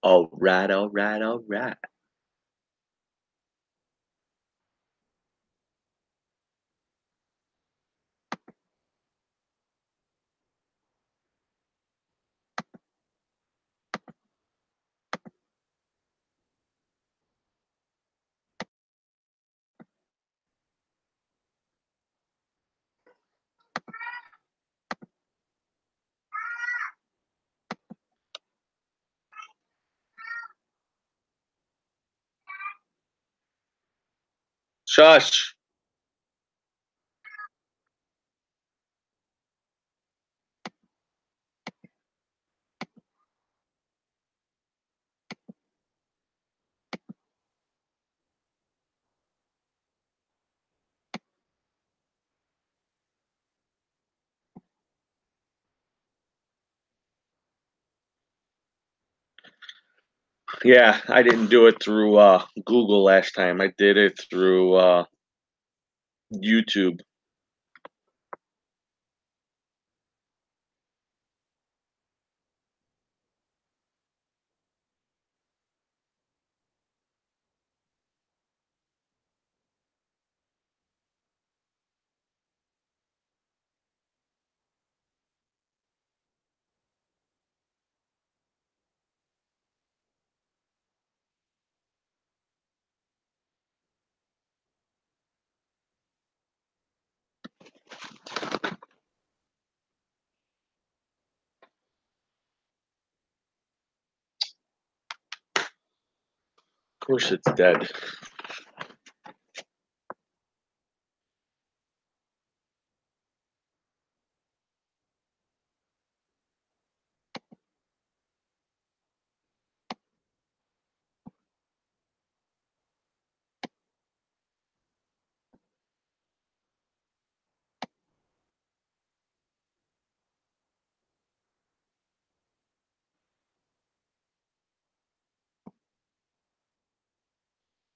Alright, alright, alright. Shush. Yeah, I didn't do it through, Google last time. I did it through, YouTube. Of course it's dead.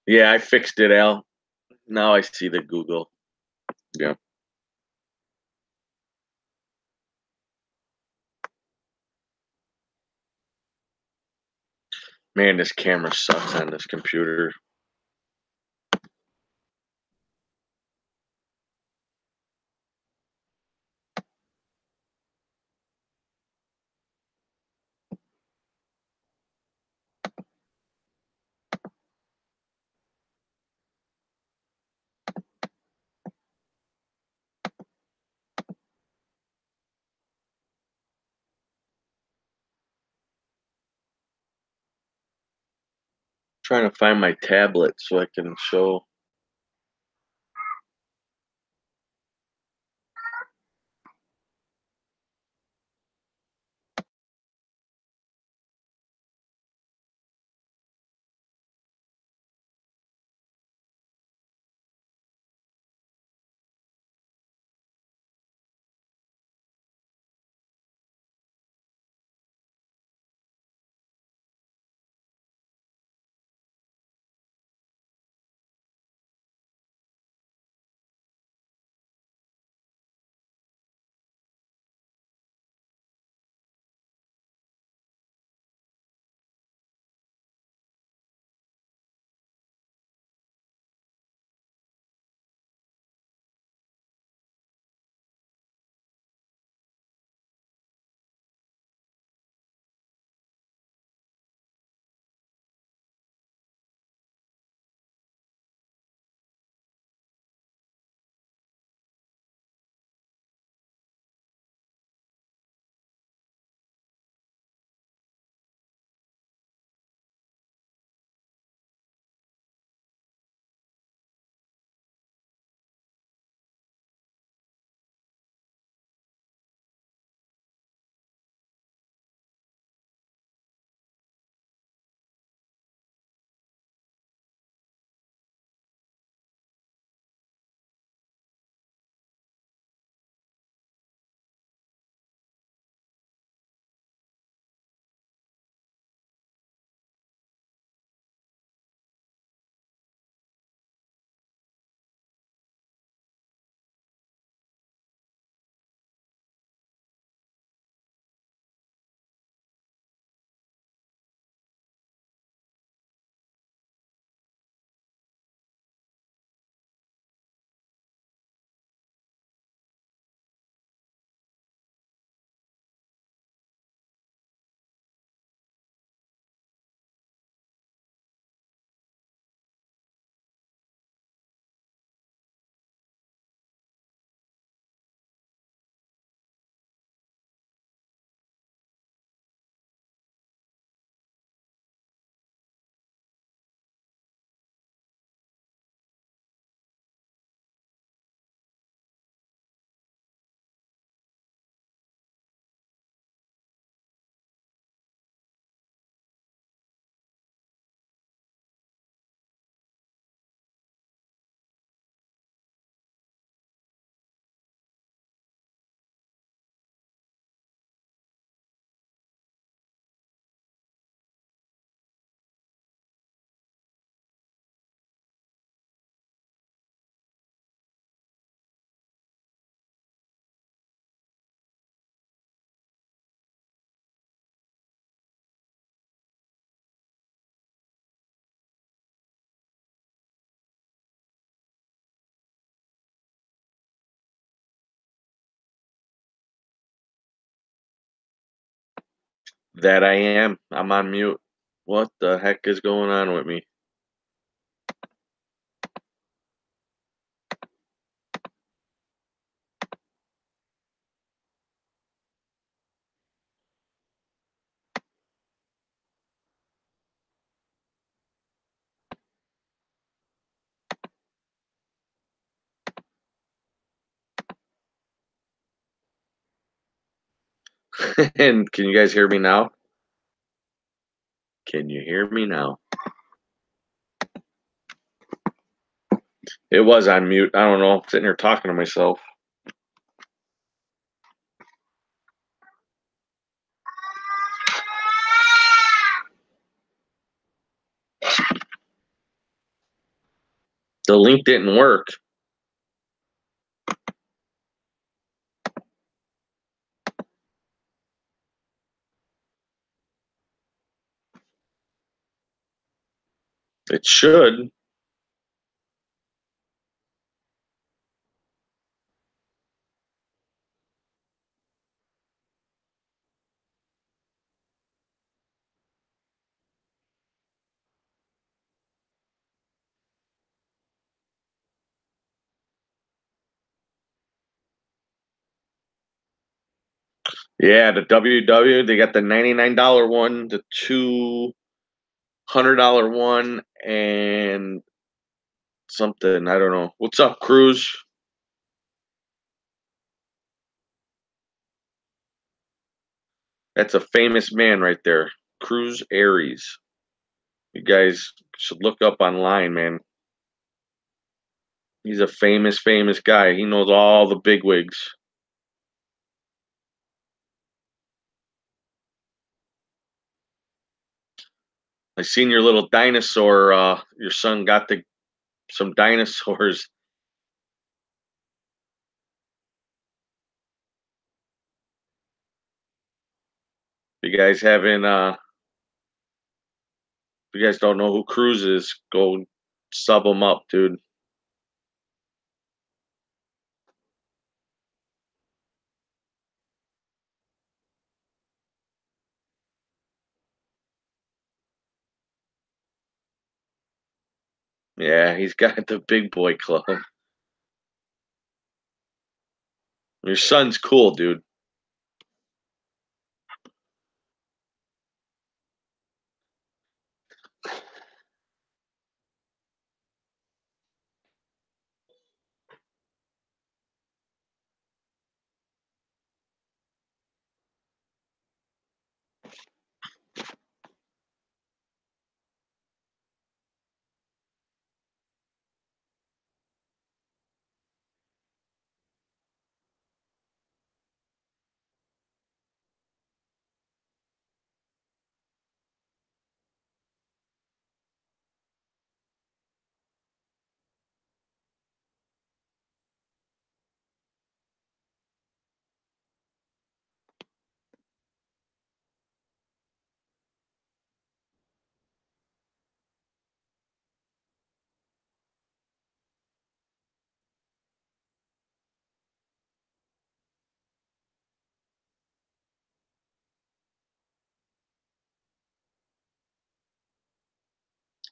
Yeah, I fixed it, Al. Now I see the Google. Yeah. Man, this camera sucks on this computer. Trying to find my tablet so I can show That I am. I'm on mute. What the heck is going on with me? And can you guys hear me now? Can you hear me now? It was on mute. I don't know. I'm sitting here talking to myself. The link didn't work. It should. Yeah, the WW, they got the $99 one, the $200 one, and something. I don't know. What's up, Cruz? That's a famous man right there. Cruz Aries. You guys should look up online, man. He's a famous guy. He knows all the bigwigs. I seen your little dinosaur. Your son got some dinosaurs. You guys haven't. If you guys don't know who Cruz is, go sub him up, dude. Yeah, he's got the big boy club. Your son's cool, dude.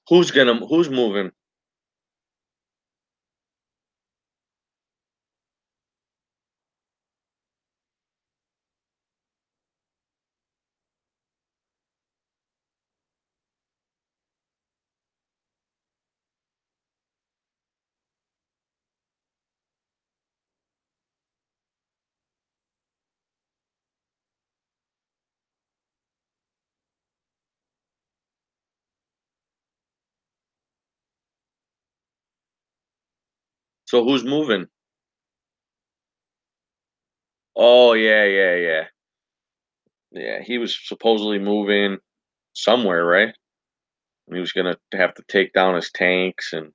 Who's moving? So who's moving? Oh yeah. Yeah, he was supposedly moving somewhere, right? He was gonna have to take down his tanks and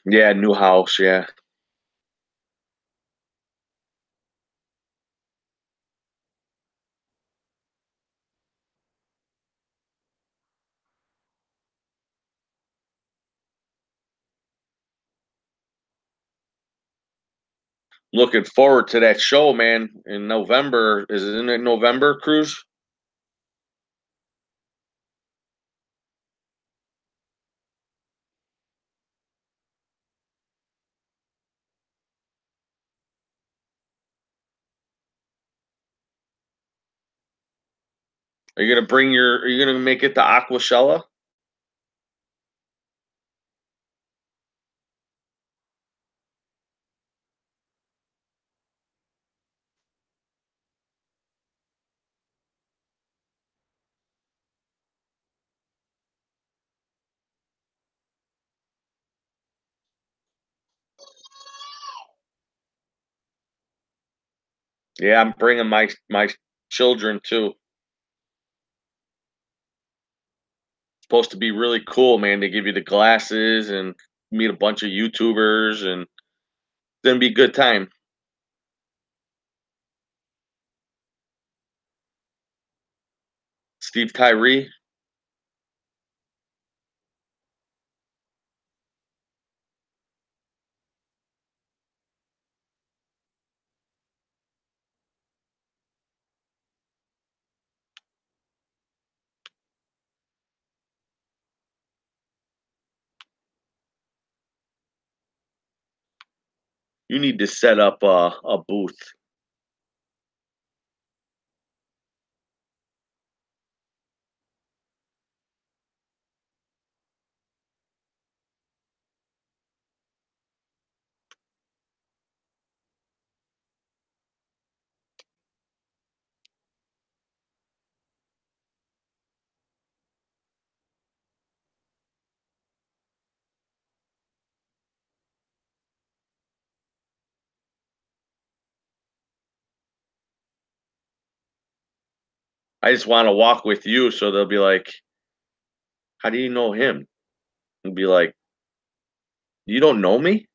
yeah, new house, yeah. Looking forward to that show, man. In November, is it in November, Cruise? Are you gonna bring your? Are you gonna make it to Aquashella? Yeah, I'm bringing my children too. Supposed to be really cool, man. They give you the glasses and meet a bunch of YouTubers, and it's gonna be a good time. Steve Tyree, you need to set up a booth. I just want to walk with you, so they'll be like, "How do you know him?" And be like, "You don't know me?"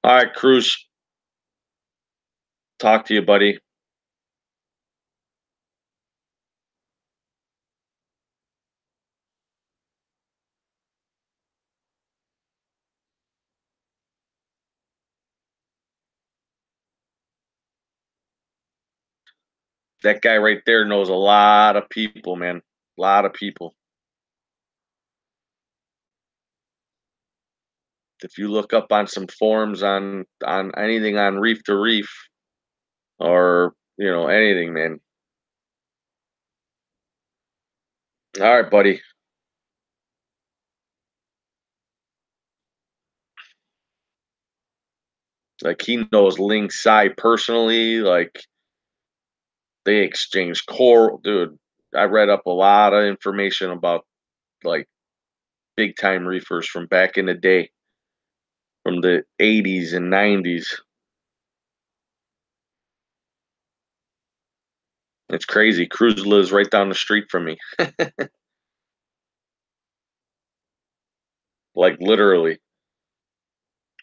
All right, Cruz. Talk to you, buddy. That guy right there knows a lot of people, man. A lot of people. If you look up on some forums on anything on Reef to Reef or anything, man. All right, buddy. Like he knows Ling Sai personally. Like they exchange coral, dude. I read up a lot of information about like big time reefers from back in the day, from the 80s and 90s. It's crazy. Cruz lives right down the street from me. Like literally.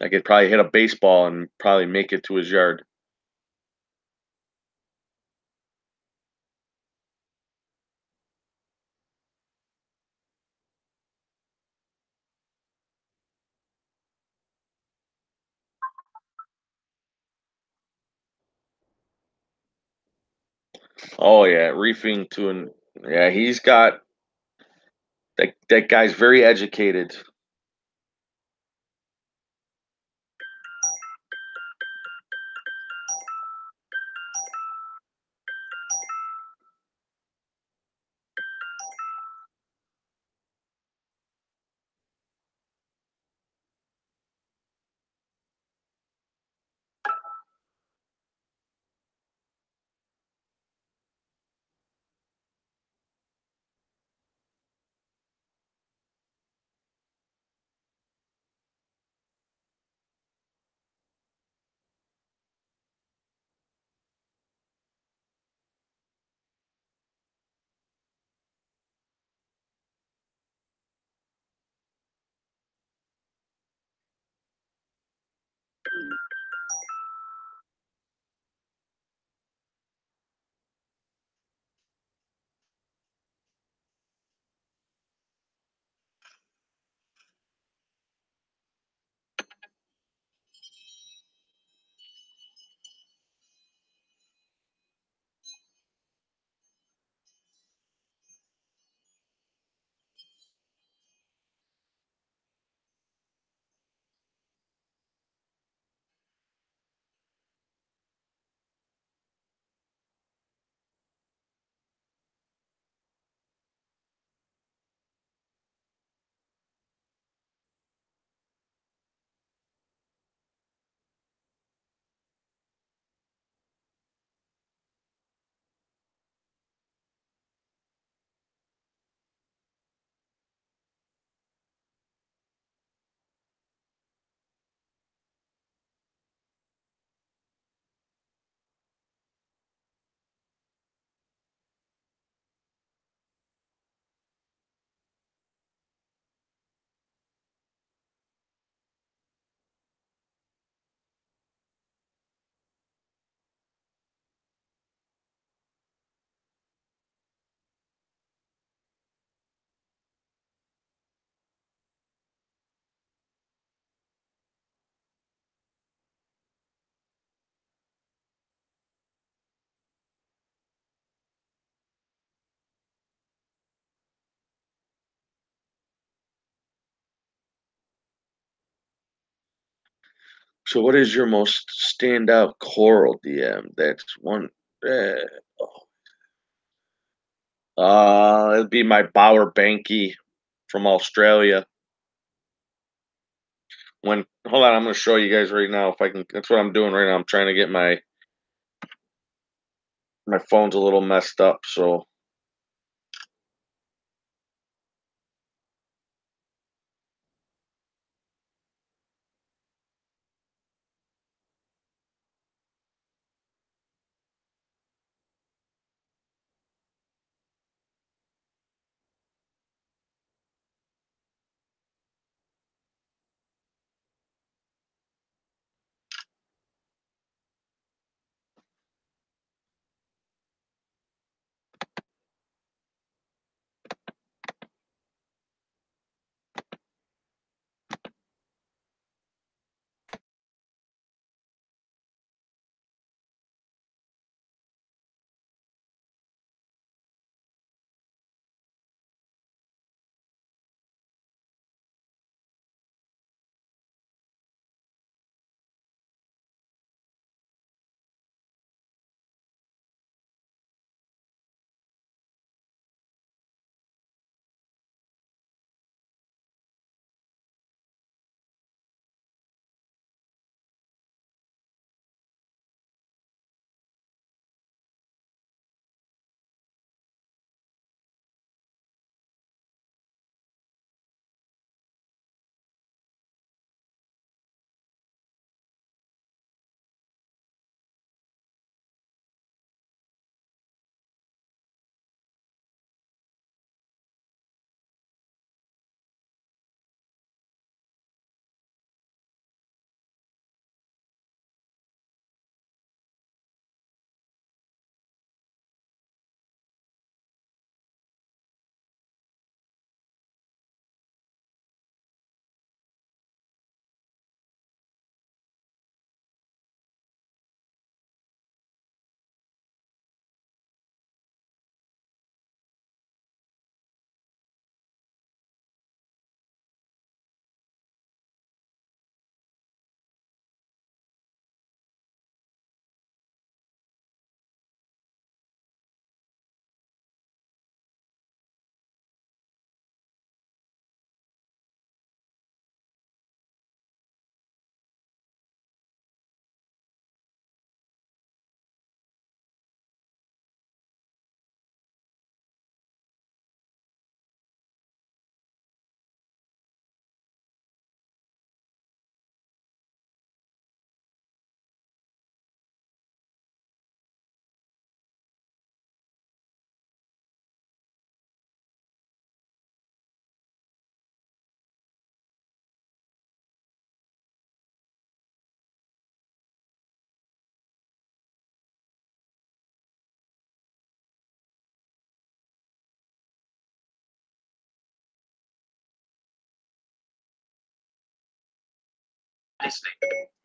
I could probably hit a baseball and probably make it to his yard. Oh yeah, reefing to an yeah, he's got that guy's very educated. So what is your most standout coral DM? That's one. Uh, It'd be my Bower Banky from Australia. When hold on, I'm gonna show you guys right now if I can. That's what I'm doing right now. I'm trying to get my phone's a little messed up, so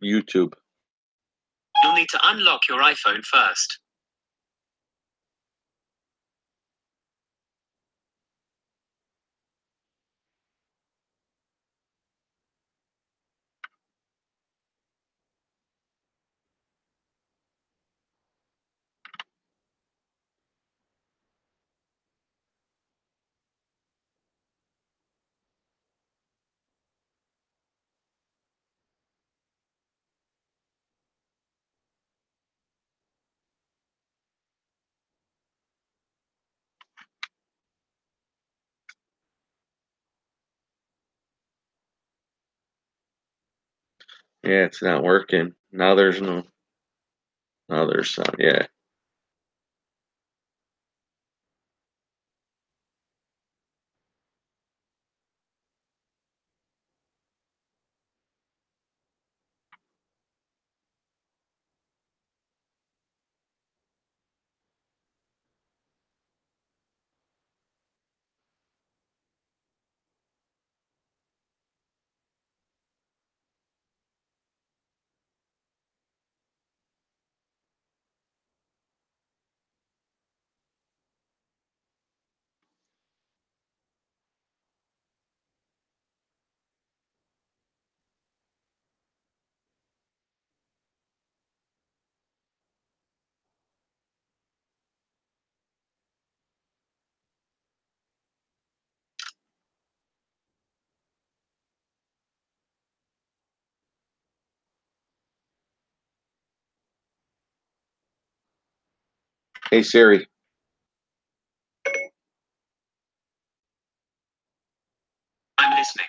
YouTube. You'll need to unlock your iPhone first. Yeah, it's not working. Now there's no. Now there's some. Yeah. Hey Siri, I'm listening.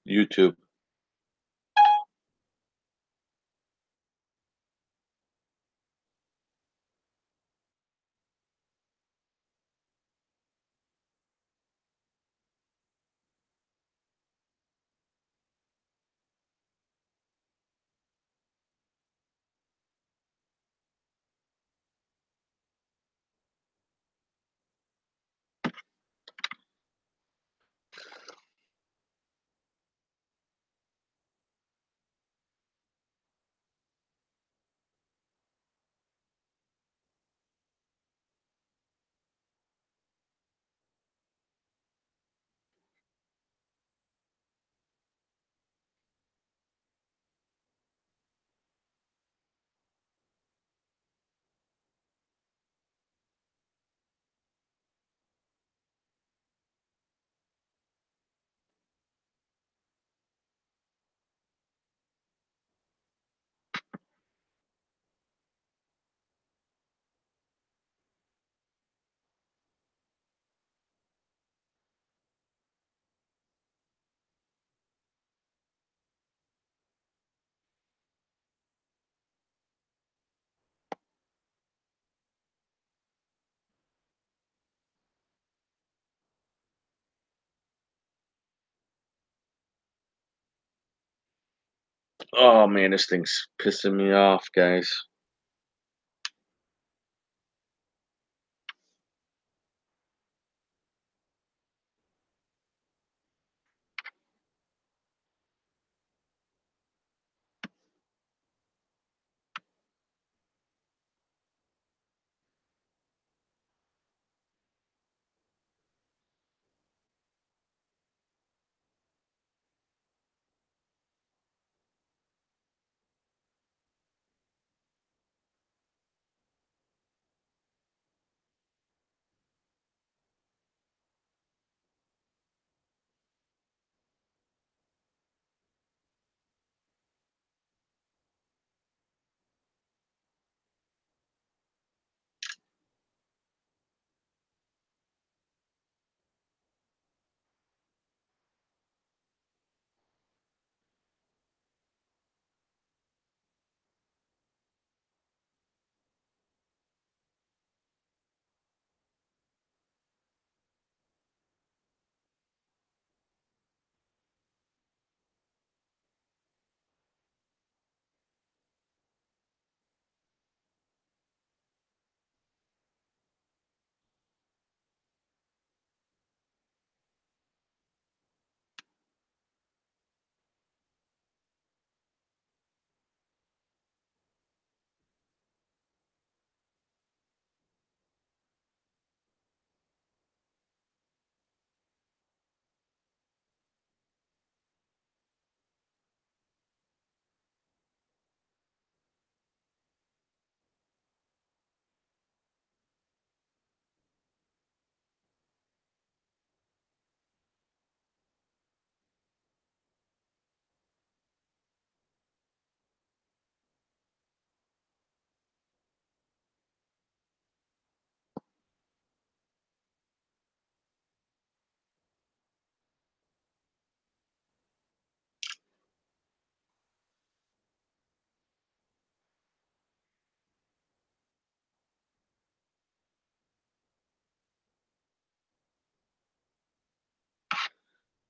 YouTube. Oh man, this thing's pissing me off, guys.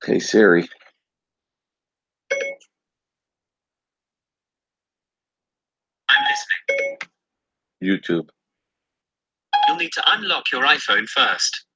Hey Siri, I'm listening. YouTube. You'll need to unlock your iPhone first.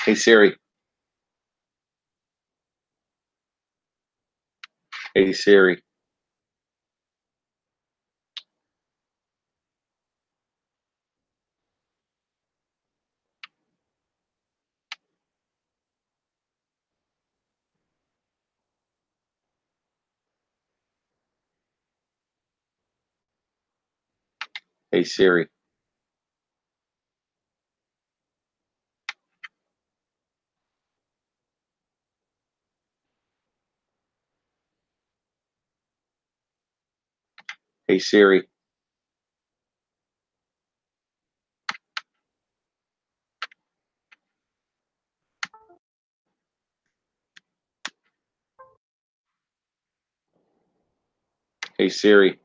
Hey Siri. Hey Siri. Hey Siri. Hey Siri. Hey Siri.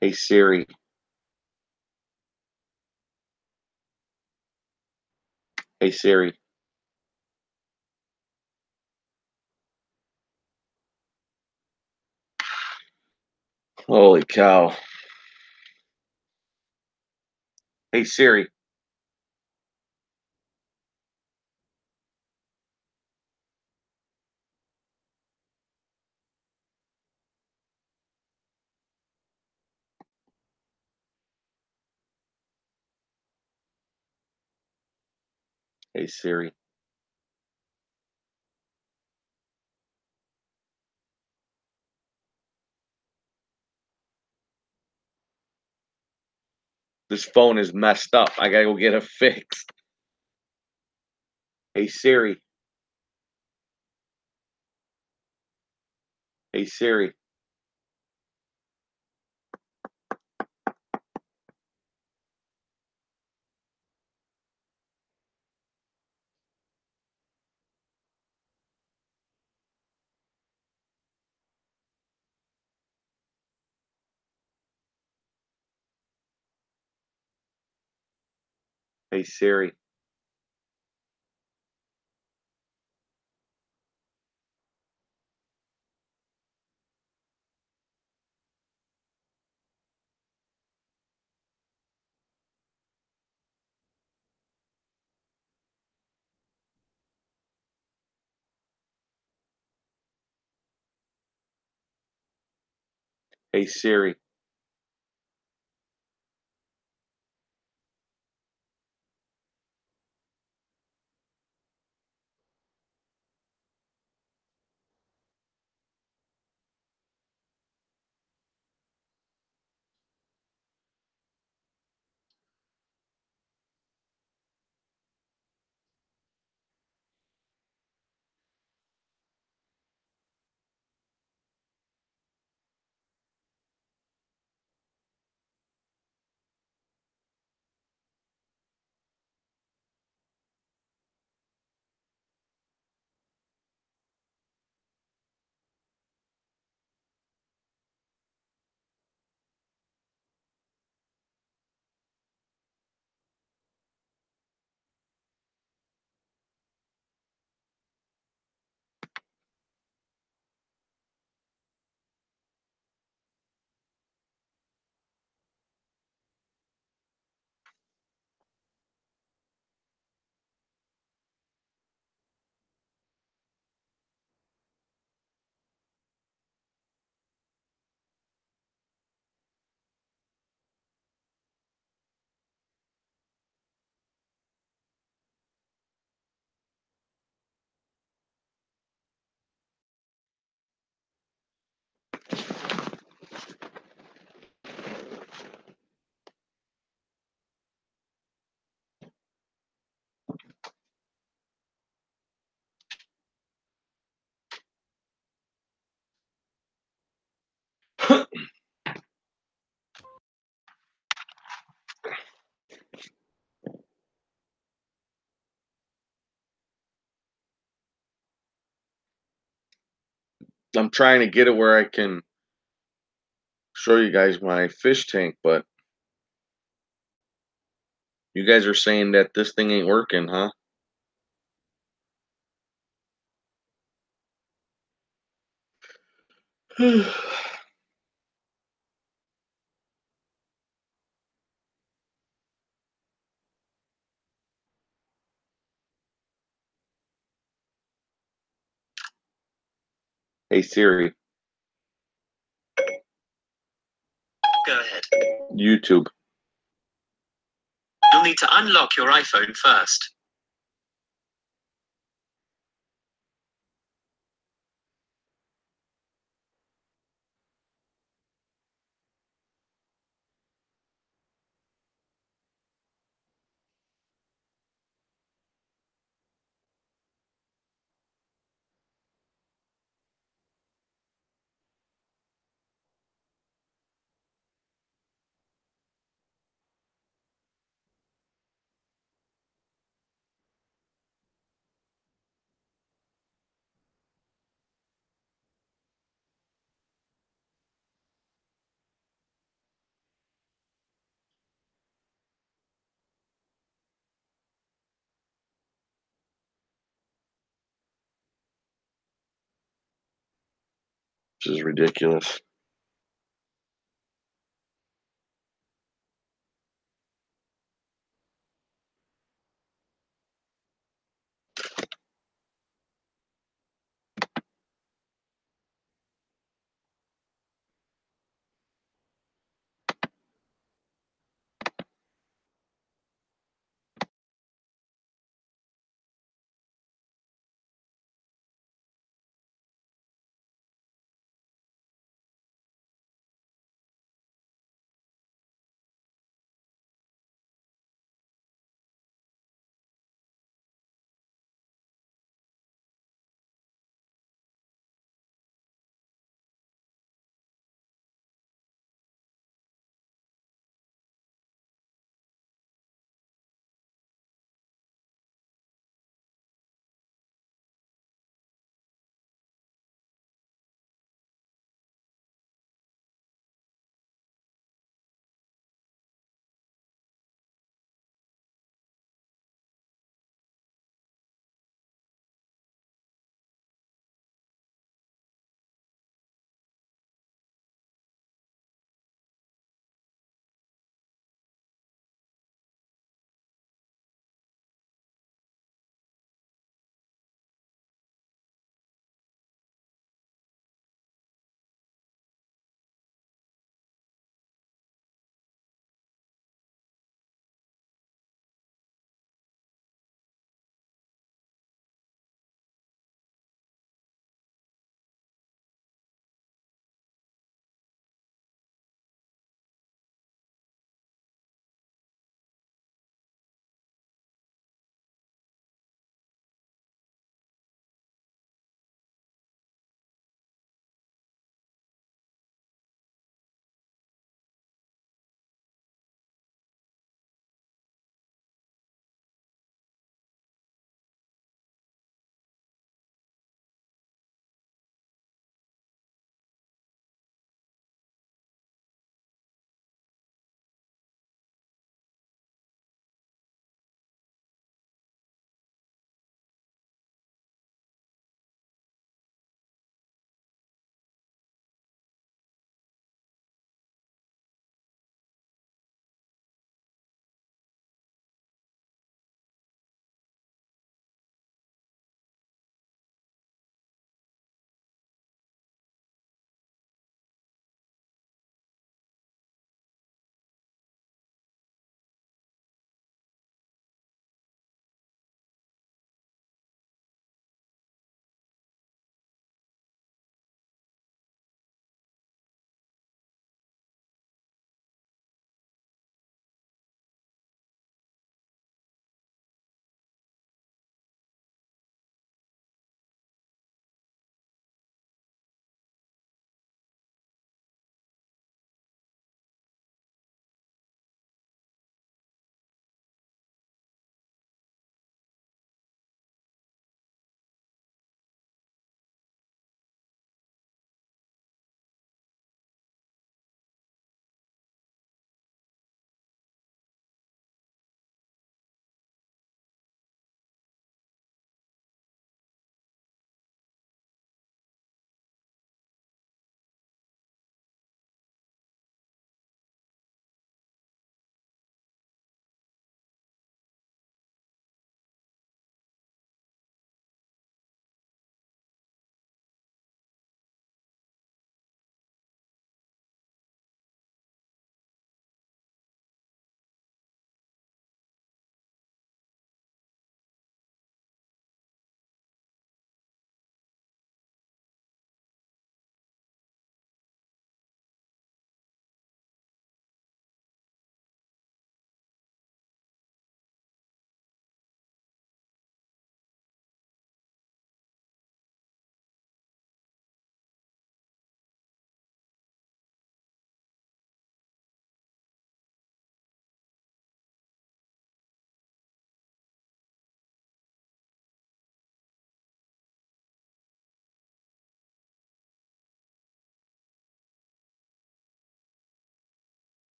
Hey Siri. Hey Siri. Holy cow. Hey Siri. Hey Siri. This phone is messed up. I gotta go get it fixed. Hey Siri. Hey Siri. Hey Siri. Hey Siri. I'm trying to get it where I can show you guys my fish tank, but you guys are saying that this thing ain't working, huh? Hey Siri, Go ahead. YouTube. You'll need to unlock your iPhone first. This is ridiculous.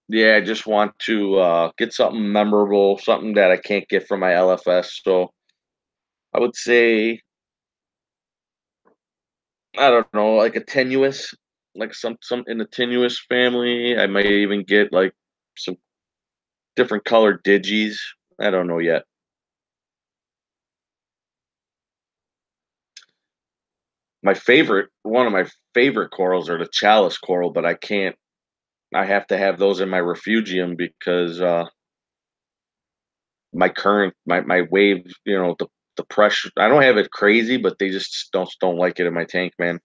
Yeah, I just want to get something memorable, something that I can't get from my LFS. So I would say, I don't know, like a tenuous, like some in the tenuous family. I might even get like some different colored digis. I don't know yet. One of my favorite corals are the chalice coral, but I can't. I have to have those in my refugium because my wave, the pressure. I don't have it crazy, but they just don't like it in my tank, man.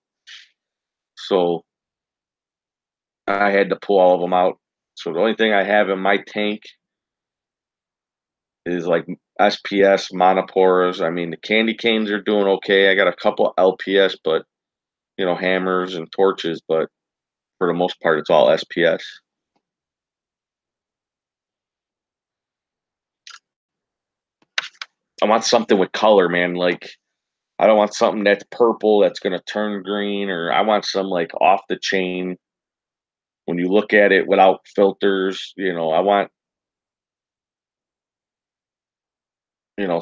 So I had to pull all of them out. So the only thing I have in my tank is like SPS monoporas. I mean, the candy canes are doing okay. I got a couple LPS, but hammers and torches, but for the most part, it's all SPS. I want something with color, man. Like I don't want something that's purple that's gonna turn green, or I want some like off the chain. When you look at it without filters, I want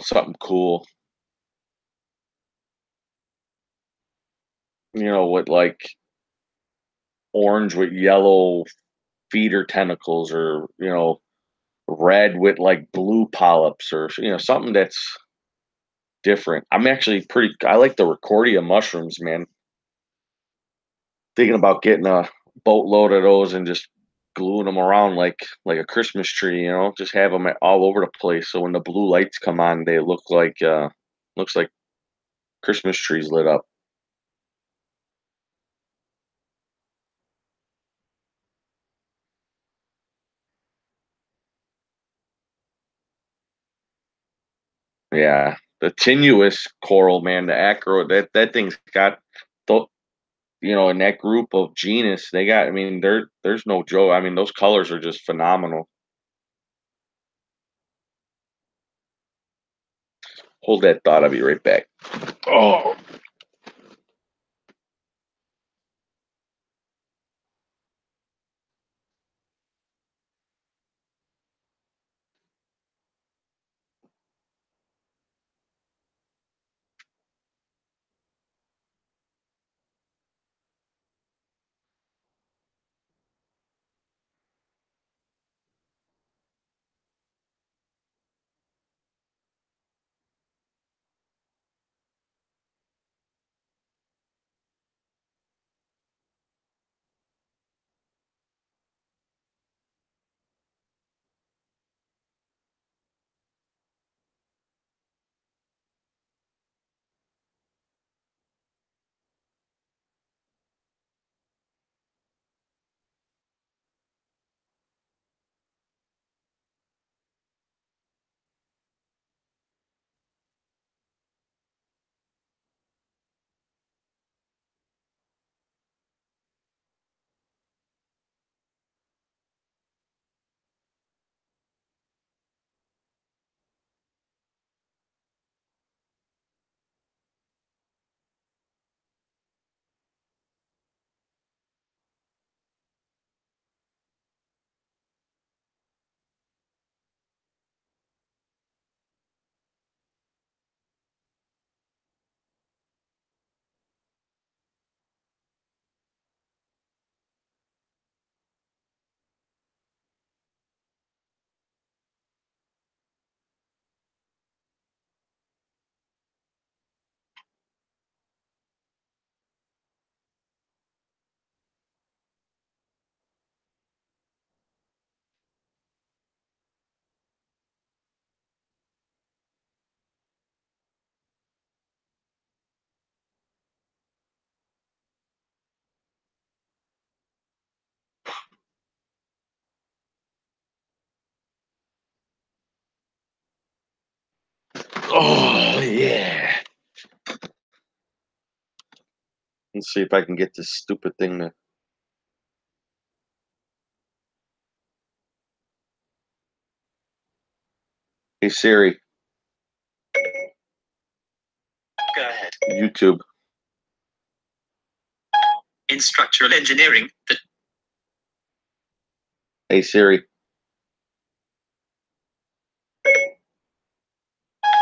something cool. With like orange with yellow feeder tentacles, or red with like blue polyps, or something that's different. I'm actually pretty. I like the Recordia mushrooms, man. Thinking about getting a boatload of those and just gluing them around like a Christmas tree. Just have them all over the place. So when the blue lights come on, they looks like Christmas trees lit up. Yeah, the tenuous coral, man, the acro, that thing's got, th- in that group of genus, they got. I mean, there's no joke. I mean, those colors are just phenomenal. Hold that thought. I'll be right back. Oh, oh yeah. Let's see if I can get this stupid thing to. Hey Siri, Go ahead. YouTube. In structural engineering, the Hey Siri.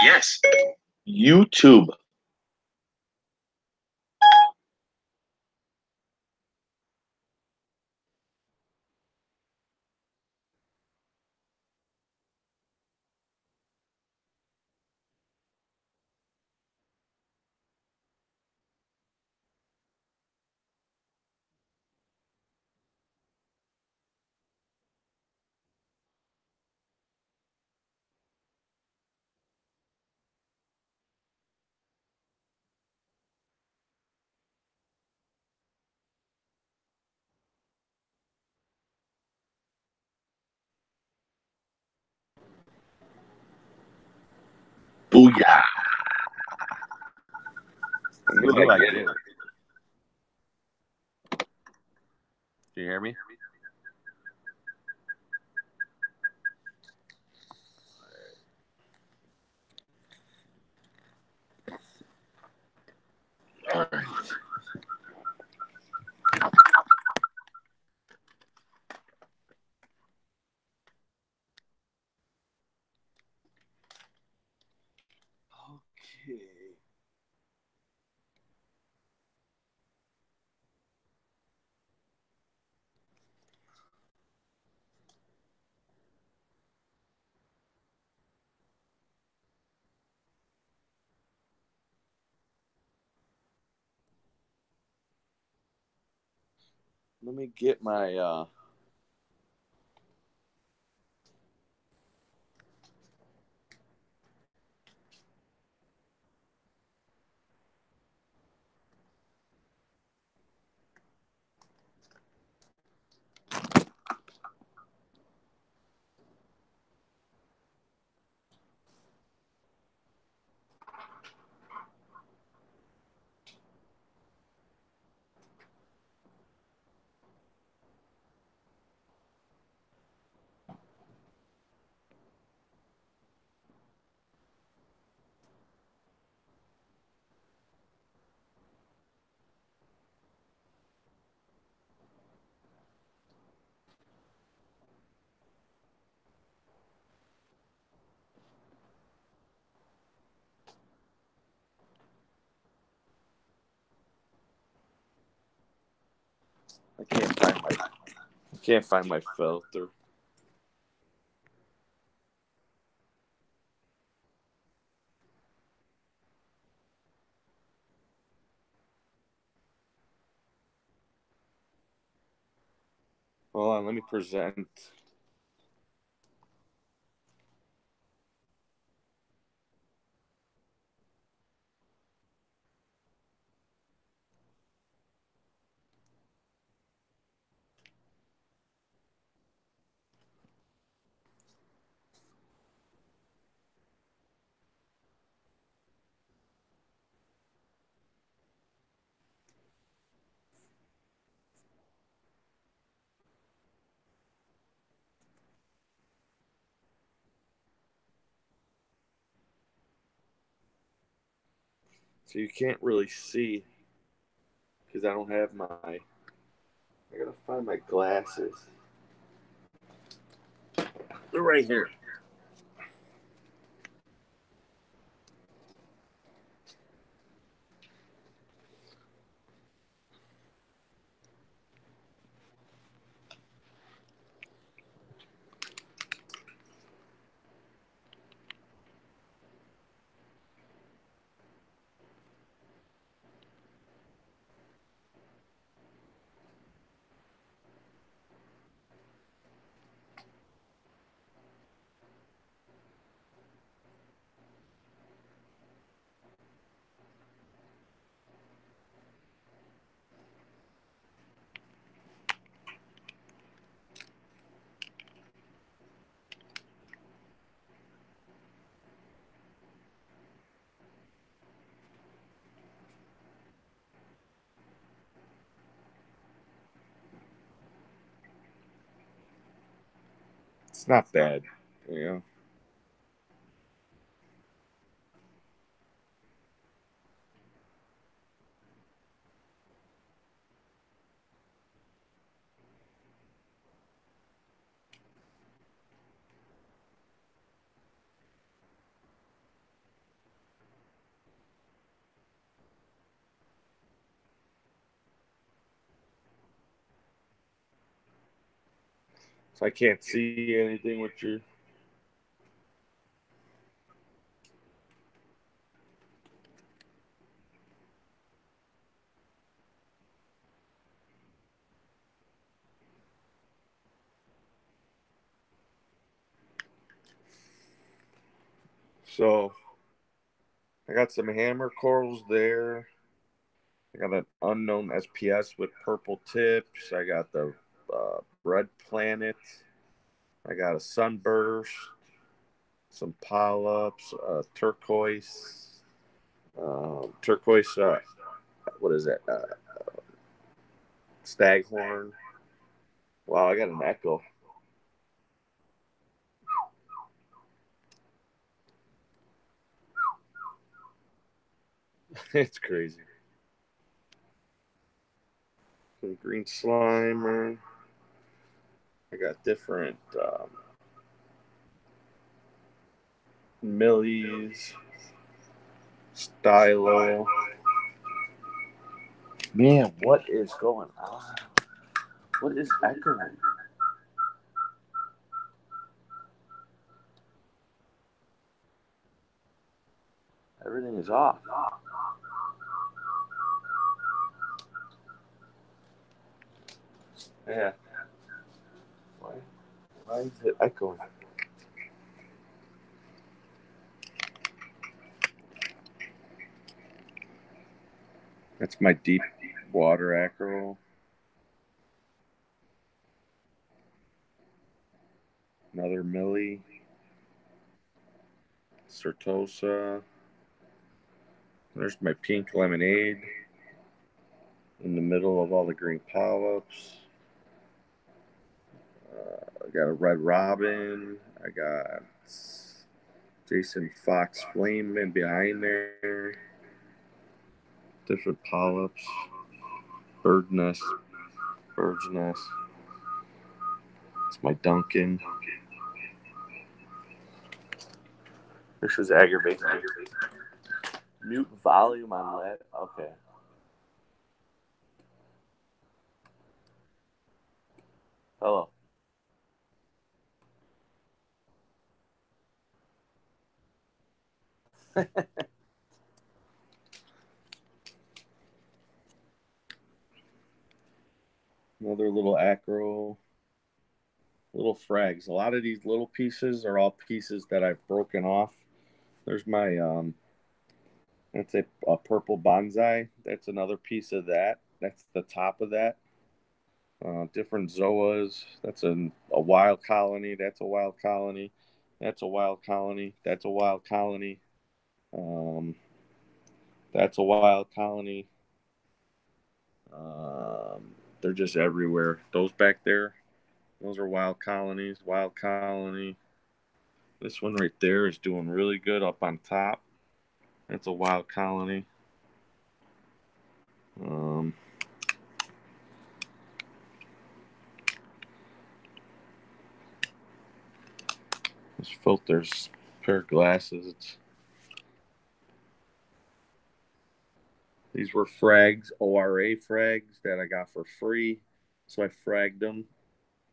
Yes. YouTube. Booyah. I I knew knew I'd I'd get get it. it. Do you hear me? All right. Okay. Let me get my I can't find my filter. Hold on, let me present. So you can't really see because I don't have my. I gotta find my glasses. They're right here. It's not bad. Yeah. So I can't see anything with your. So I got some hammer corals there. I got an unknown SPS with purple tips. I got the red planet. I got a sunburst, some polyps, turquoise, turquoise. What is that? Staghorn. Wow, I got an echo. It's crazy. Some green slimer. I got different millies, stylo. Man, what is going on? What is echoing? Everything is off. Yeah. Why is it echoing? That's my deep water acro. Another Millie. Certosa. There's my pink lemonade in the middle of all the green polyps. I got a red robin. I got Jason Fox flame in behind there. Different polyps. Bird nest. Bird's nest. It's my Duncan. This is aggravating. Mute volume on that. Okay. Hello. Another little acro. Little frags. A lot of these little pieces are all pieces that I've broken off. There's my that's a purple bonsai. That's another piece of that. That's the top of that. Different zoas. That's a wild colony. That's a wild colony. That's a wild colony. That's a wild colony. Um, that's a wild colony. They're just everywhere. Those back there, those are wild colonies. Wild colony. This one right there is doing really good up on top. That's a wild colony. This filter's a pair of glasses. These were frags, ORA frags that I got for free. So I fragged them.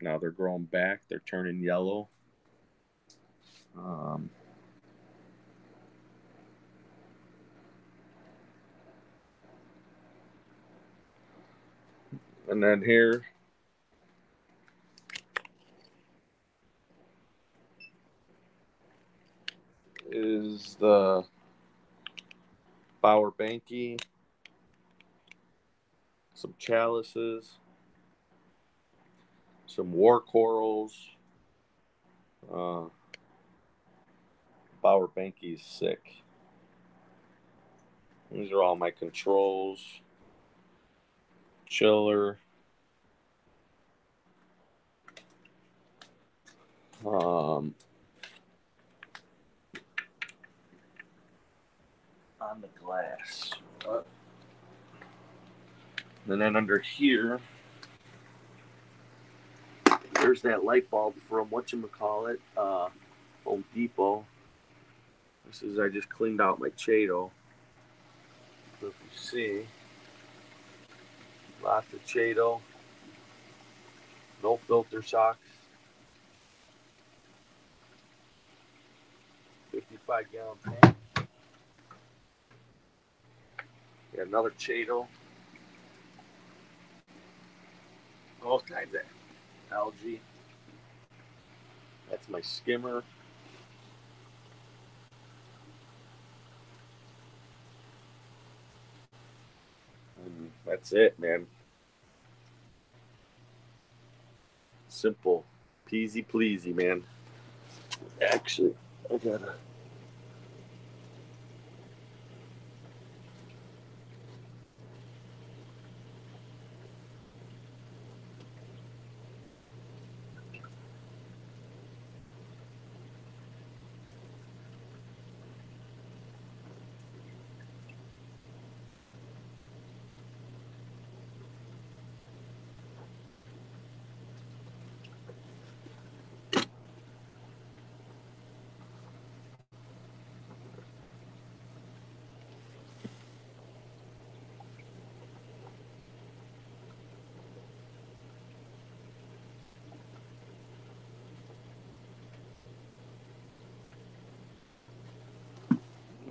Now they're growing back. They're turning yellow. And then here is the Bower Banky, some chalices, some war corals. Bower Banky's sick. These are all my controls. Chiller. On the glass. And then under here, there's that light bulb from whatchamacallit, Home Depot. This is, I just cleaned out my Chato. So if you see, lots of Chato. No filter socks. 5-gallon tank. Got another Chato. All kinds of algae. That's my skimmer. And that's it, man. Simple. Peasy pleasy, man. Actually, I gotta.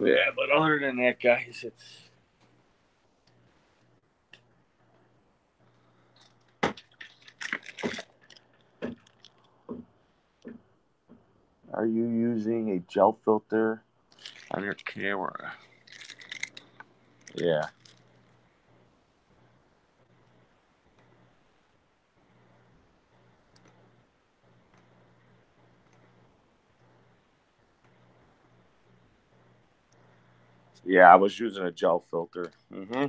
Yeah, but other than that, guys, it's. Are you using a gel filter on your camera? Yeah. Yeah, I was using a gel filter. Mm-hmm.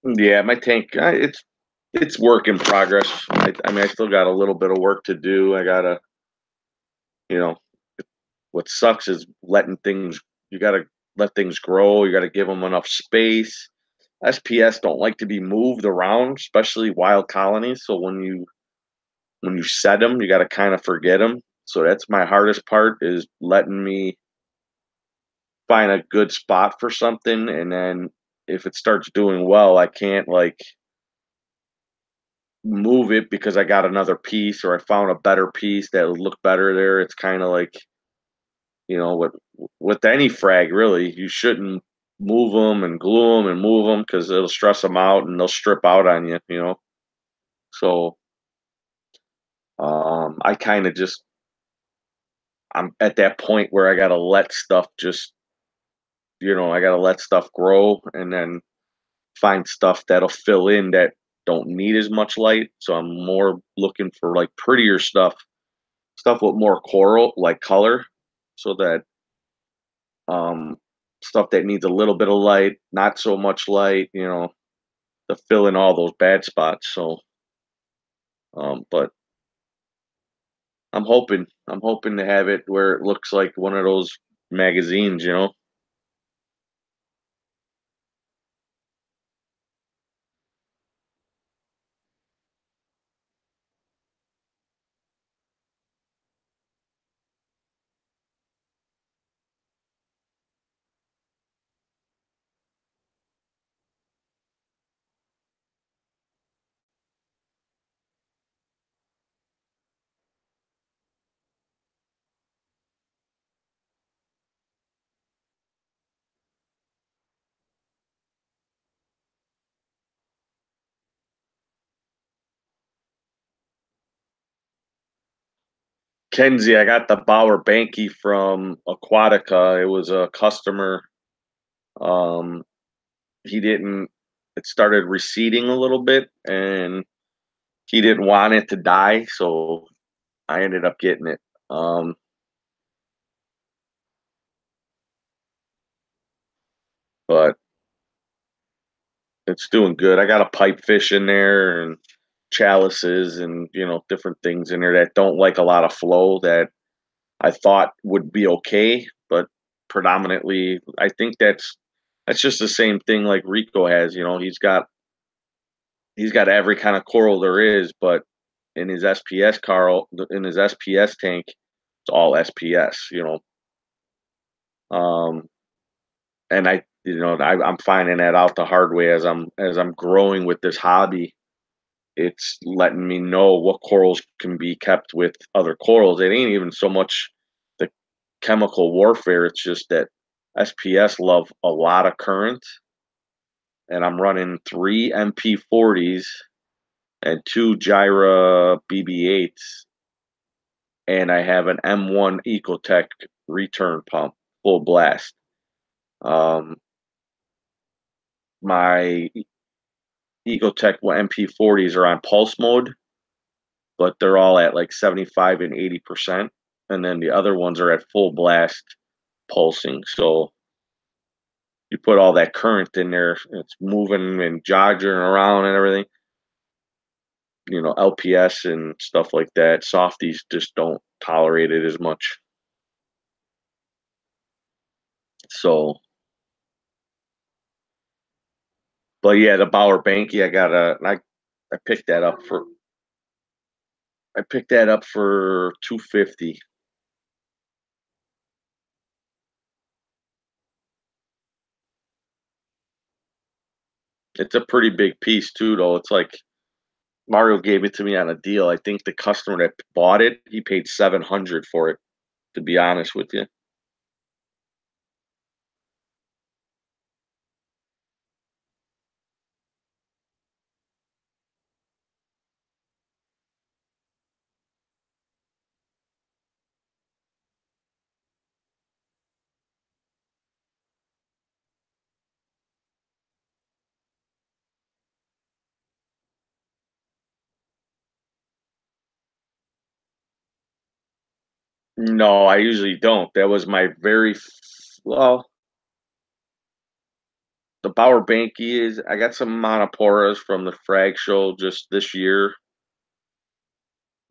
Yeah, my tank, it's work in progress. I mean, I still got a little bit of work to do. I gotta, you know, what sucks is letting things. You gotta let things grow. You gotta give them enough space. SPS don't like to be moved around, especially wild colonies. So when you set them, you gotta kind of forget them. So that's my hardest part is letting me find a good spot for something, and then if it starts doing well, I can't like move it because I got another piece or I found a better piece that would look better there. It's kind of like, with any frag, really, you shouldn't move them and glue them and move them because it'll stress them out and they'll strip out on you. So I kind of just I'm at that point where I gotta let stuff I gotta let stuff grow and then find stuff that'll fill in that don't need as much light. So I'm more looking for like prettier stuff with more coral like color, so that um stuff that needs a little bit of light, not so much light, to fill in all those bad spots. So but I'm hoping to have it where it looks like one of those magazines. Kenzie, I got the Bauer Banky from Aquatica. It was a customer. Um, he didn't. It started receding a little bit, and he didn't want it to die, so I ended up getting it. Um, but it's doing good. I got a pipe fish in there and chalices and different things in there that don't like a lot of flow that I thought would be okay, but predominantly I think that's just the same thing like Rico has. He's got every kind of coral there is, but in his SPS tank, it's all SPS. Um, and I'm finding that out the hard way as I'm growing with this hobby. It's letting me know what corals can be kept with other corals. It ain't even so much the chemical warfare. It's just that SPS love a lot of current, and I'm running 3 MP40s and 2 Gyra BB8s, and I have an M1 Ecotech return pump, full blast. Um, my Ecotech MP40s are on pulse mode, but they're all at like 75 and 80%. And then the other ones are at full blast pulsing. So you put all that current in there, it's moving and jogging around and everything. LPS and stuff like that. Softies just don't tolerate it as much. So, but yeah, the Bauer Banky, I picked that up for I picked that up for 250. It's a pretty big piece too, though. It's like Mario gave it to me on a deal. I think the customer that bought it, he paid 700 for it, to be honest with you. No, I usually don't. That was my well, the Bauer Banky is I got some monoporas from the frag show just this year.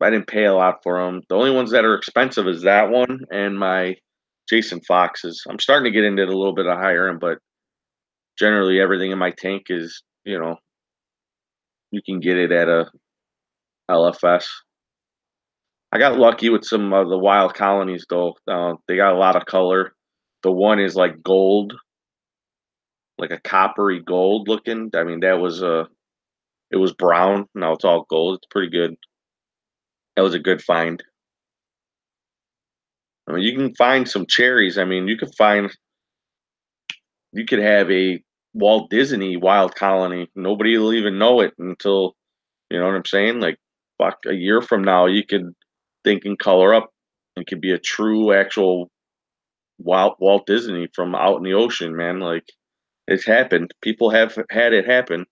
I didn't pay a lot for them. The only ones that are expensive is that one and my Jason Foxes. I'm starting to get into a little bit of higher end, but generally everything in my tank is, you can get it at a LFS. I got lucky with some of the wild colonies though. They got a lot of color. The one is like gold, like a coppery gold looking. I mean, that was It was brown. Now it's all gold. It's pretty good. That was a good find. I mean, you can find some cherries. I mean, you could have a Walt Disney wild colony. Nobody will even know it until, you know what I'm saying? Like, fuck, a year from now, you could think and color up. It could be a true, actual Walt Disney from out in the ocean, man. Like, it's happened. People have had it happen.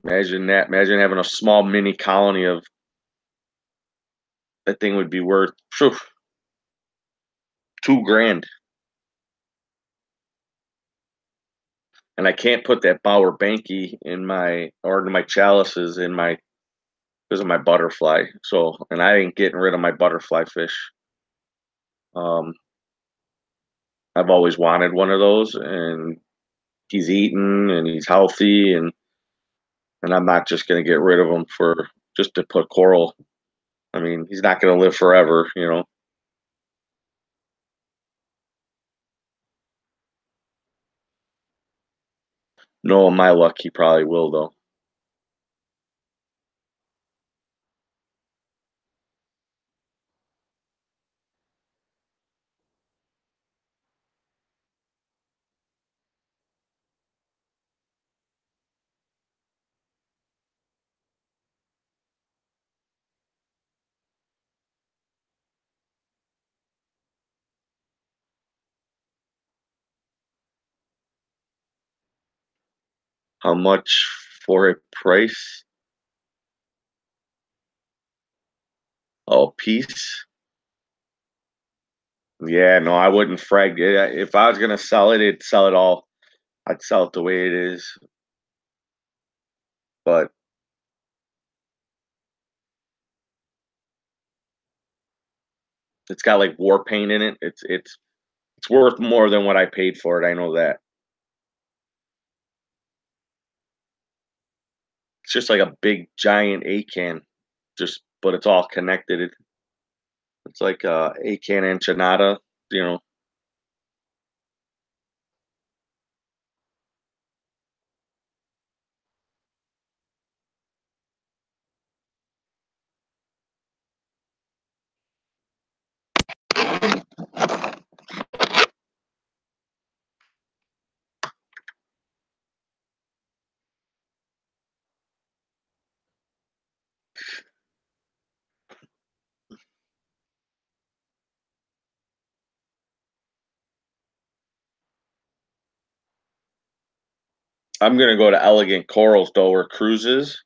Imagine that. Imagine having a small mini colony of that thing would be worth phew, 2 grand. And I can't put that Bauer Banky in my or in my chalices in my because of my butterfly. So, and I ain't getting rid of my butterfly fish. Um, I've always wanted one of those, and he's eating and he's healthy, and I'm not just gonna get rid of him for just to put coral. I mean, he's not gonna live forever, you know. No, my luck, he probably will though. How much for a price? Oh, piece? Yeah, no, I wouldn't frag it. If I was gonna sell it, I'd sell it all. I'd sell it the way it is. But it's got like war paint in it. It's worth more than what I paid for it. I know that. It's just like a big giant A can, just but it's all connected. It's like a can enchilada, you know. I'm gonna go to Elegant Corals though, where Cruises,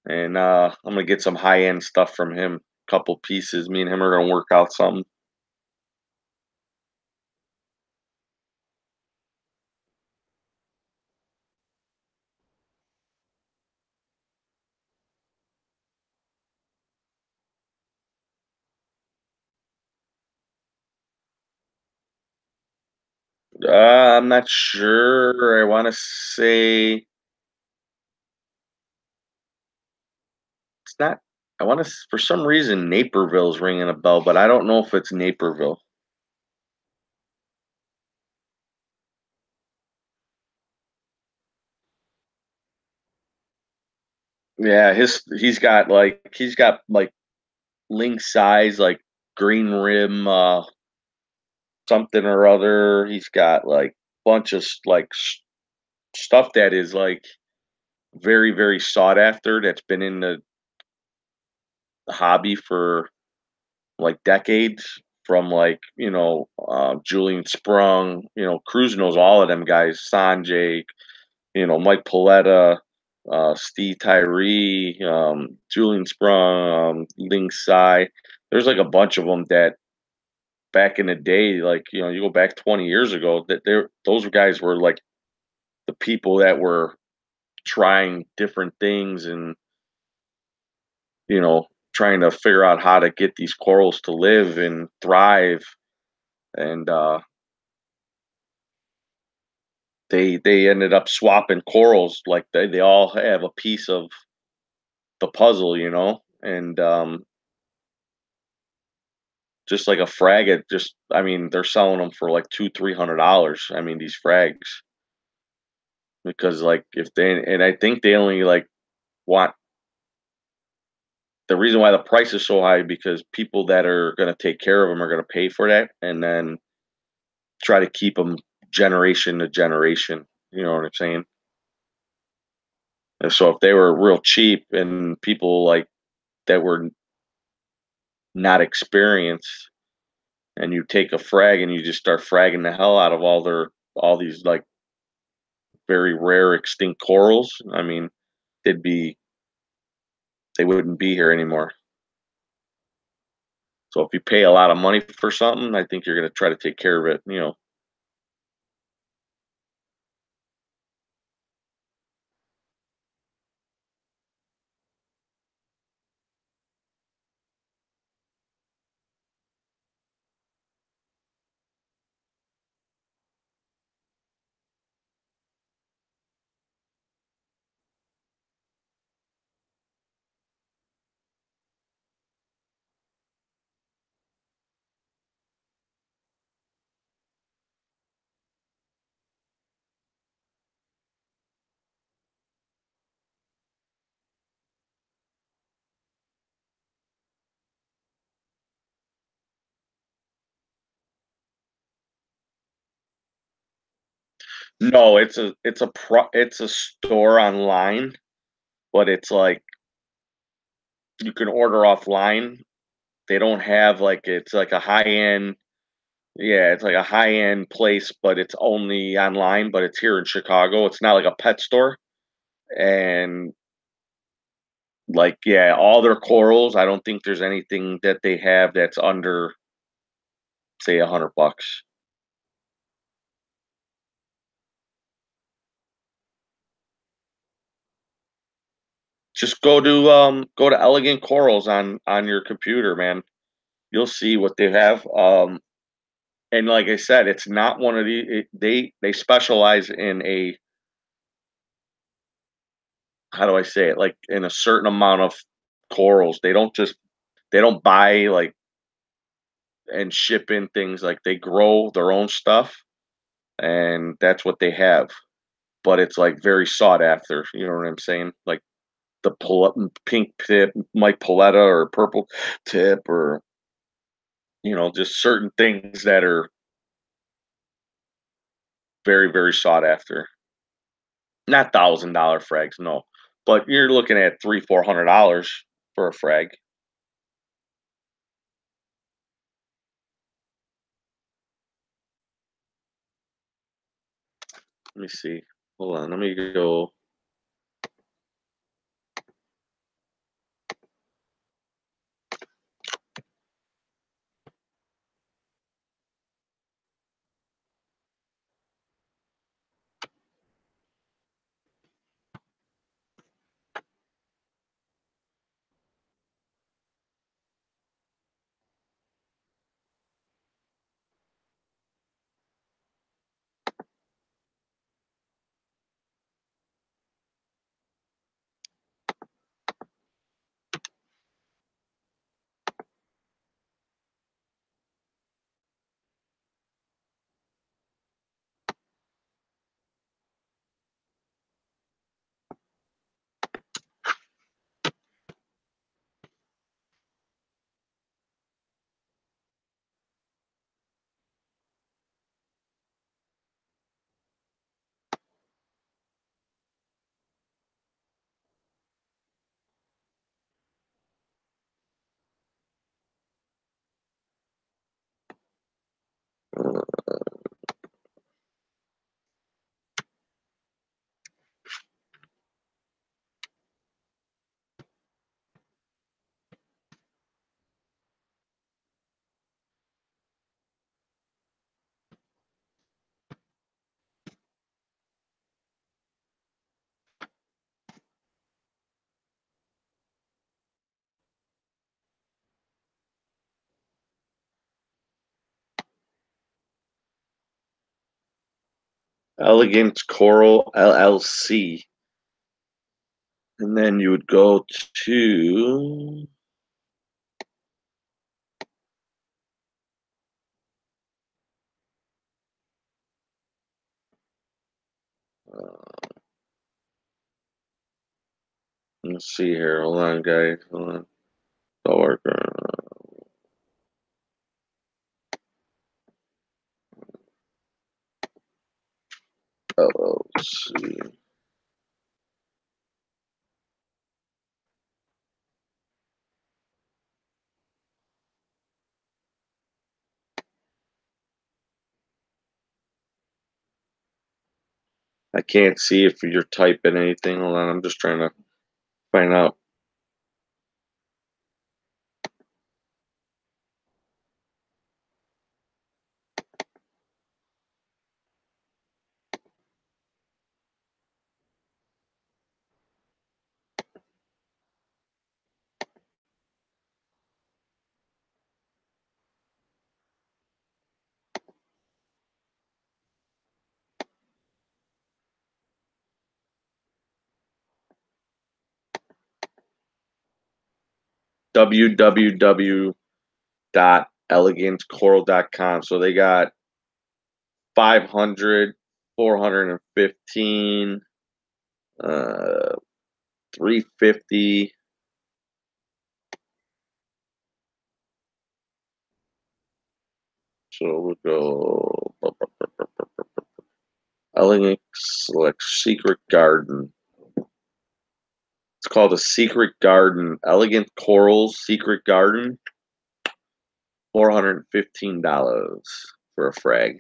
and I'm gonna get some high end stuff from him. Couple pieces. Me and him are gonna work out something. I'm not sure. I want to say it's not. I want to for some reason Naperville's ringing a bell, but I don't know if it's Naperville. Yeah, he's got like link size like green rim something or other. He's got like bunch of stuff that is like very sought after that's been in the hobby for like decades from like Julian Sprung, Cruz knows all of them guys, Sanjay, Mike Paletta, Steve Tyree, Julian Sprung, Ling Sai. There's like a bunch of them that back in the day, like you go back 20 years ago, that those guys were like the people that were trying different things and trying to figure out how to get these corals to live and thrive. And they ended up swapping corals, like they all have a piece of the puzzle, and just like a frag at just I mean, they're selling them for like $200-300. I mean, these frags because like if they and I think they only like want the reason why the price is so high because people that are going to take care of them are going to pay for that and then try to keep them generation to generation. You know what I'm saying? And so if they were real cheap and people like that were not experienced and you take a frag and you just start fragging the hell out of all these like very rare extinct corals, I mean, they'd be they wouldn't be here anymore. So if you pay a lot of money for something, I think you're going to try to take care of it, you know. No, it's a store online, but it's like you can order offline. They don't have like it's like a high-end yeah, it's like a high-end place, but it's only online, but it's here in Chicago. It's not like a pet store. And like yeah, all their corals, I don't think there's anything that they have that's under say $100. Just go to Elegant Corals on your computer, man. You'll see what they have. And like I said, it's not one of they specialize in a how do I say it? Like in a certain amount of corals. They don't buy like and ship in things like they grow their own stuff and that's what they have. But it's like very sought after. You know what I'm saying? Like the pink tip, Mike Paletta or purple tip or just certain things that are very, very sought after. Not $1,000 frags, no. But you're looking at $300-400 for a frag. Let me see. Hold on, let me go. Elegant Coral LLC. And then you would go to Let's see here. Hold on, guys. Hold on. Don't work. Let's see. I can't see if you're typing anything. Hold on. I'm just trying to find out. www.elegancecoral.com. So they got 500, 415, 350. So we'll go Elegant Select Secret Garden. It's called a Secret Garden. Elegant Corals Secret Garden. $415 for a frag.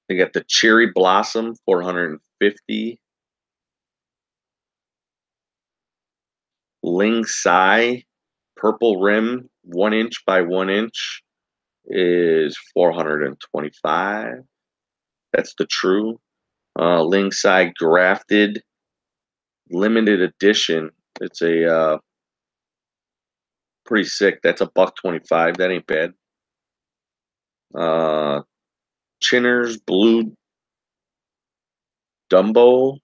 They got the Cherry Blossom, 450. Ling Sai, Purple Rim, 1 inch by 1 inch is 425. That's the true. Ling Sai Grafted, limited edition. It's a pretty sick. That's a $125. That ain't bad. Chinner's Blue Dumbo.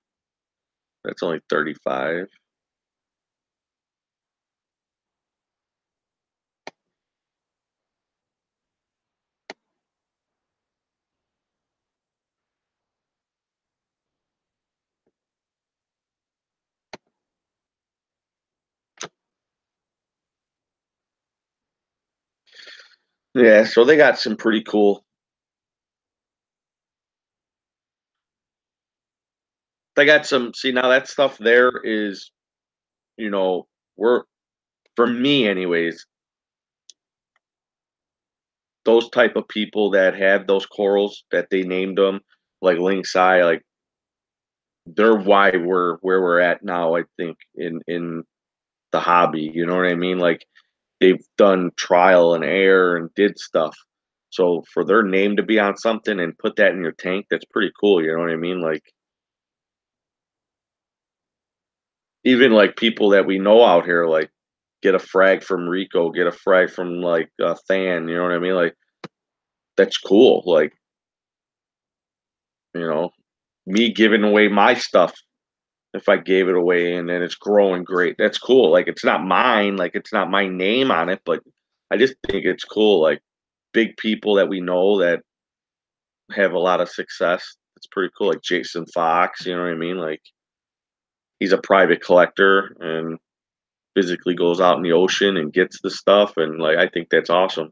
That's only 35. Yeah, so they got some pretty cool. They got some. See, now that stuff there is, you know, we're for me anyways. Those type of people that have those corals that they named them, like Ling Sai, like they're why we're where we're at now. I think in the hobby, you know what I mean? Like they've done trial and error and did stuff. So for their name to be on something and put that in your tank, that's pretty cool. You know what I mean? Like even like people that we know out here, like get a frag from Rico, get a frag from like Than. You know what I mean? Like that's cool. Like you know, me giving away my stuff if I gave it away and then it's growing great. That's cool. Like it's not mine, like it's not my name on it, but I just think it's cool. Like big people that we know that have a lot of success. It's pretty cool. Like Jason Fox, you know what I mean? Like he's a private collector and physically goes out in the ocean and gets the stuff and like I think that's awesome.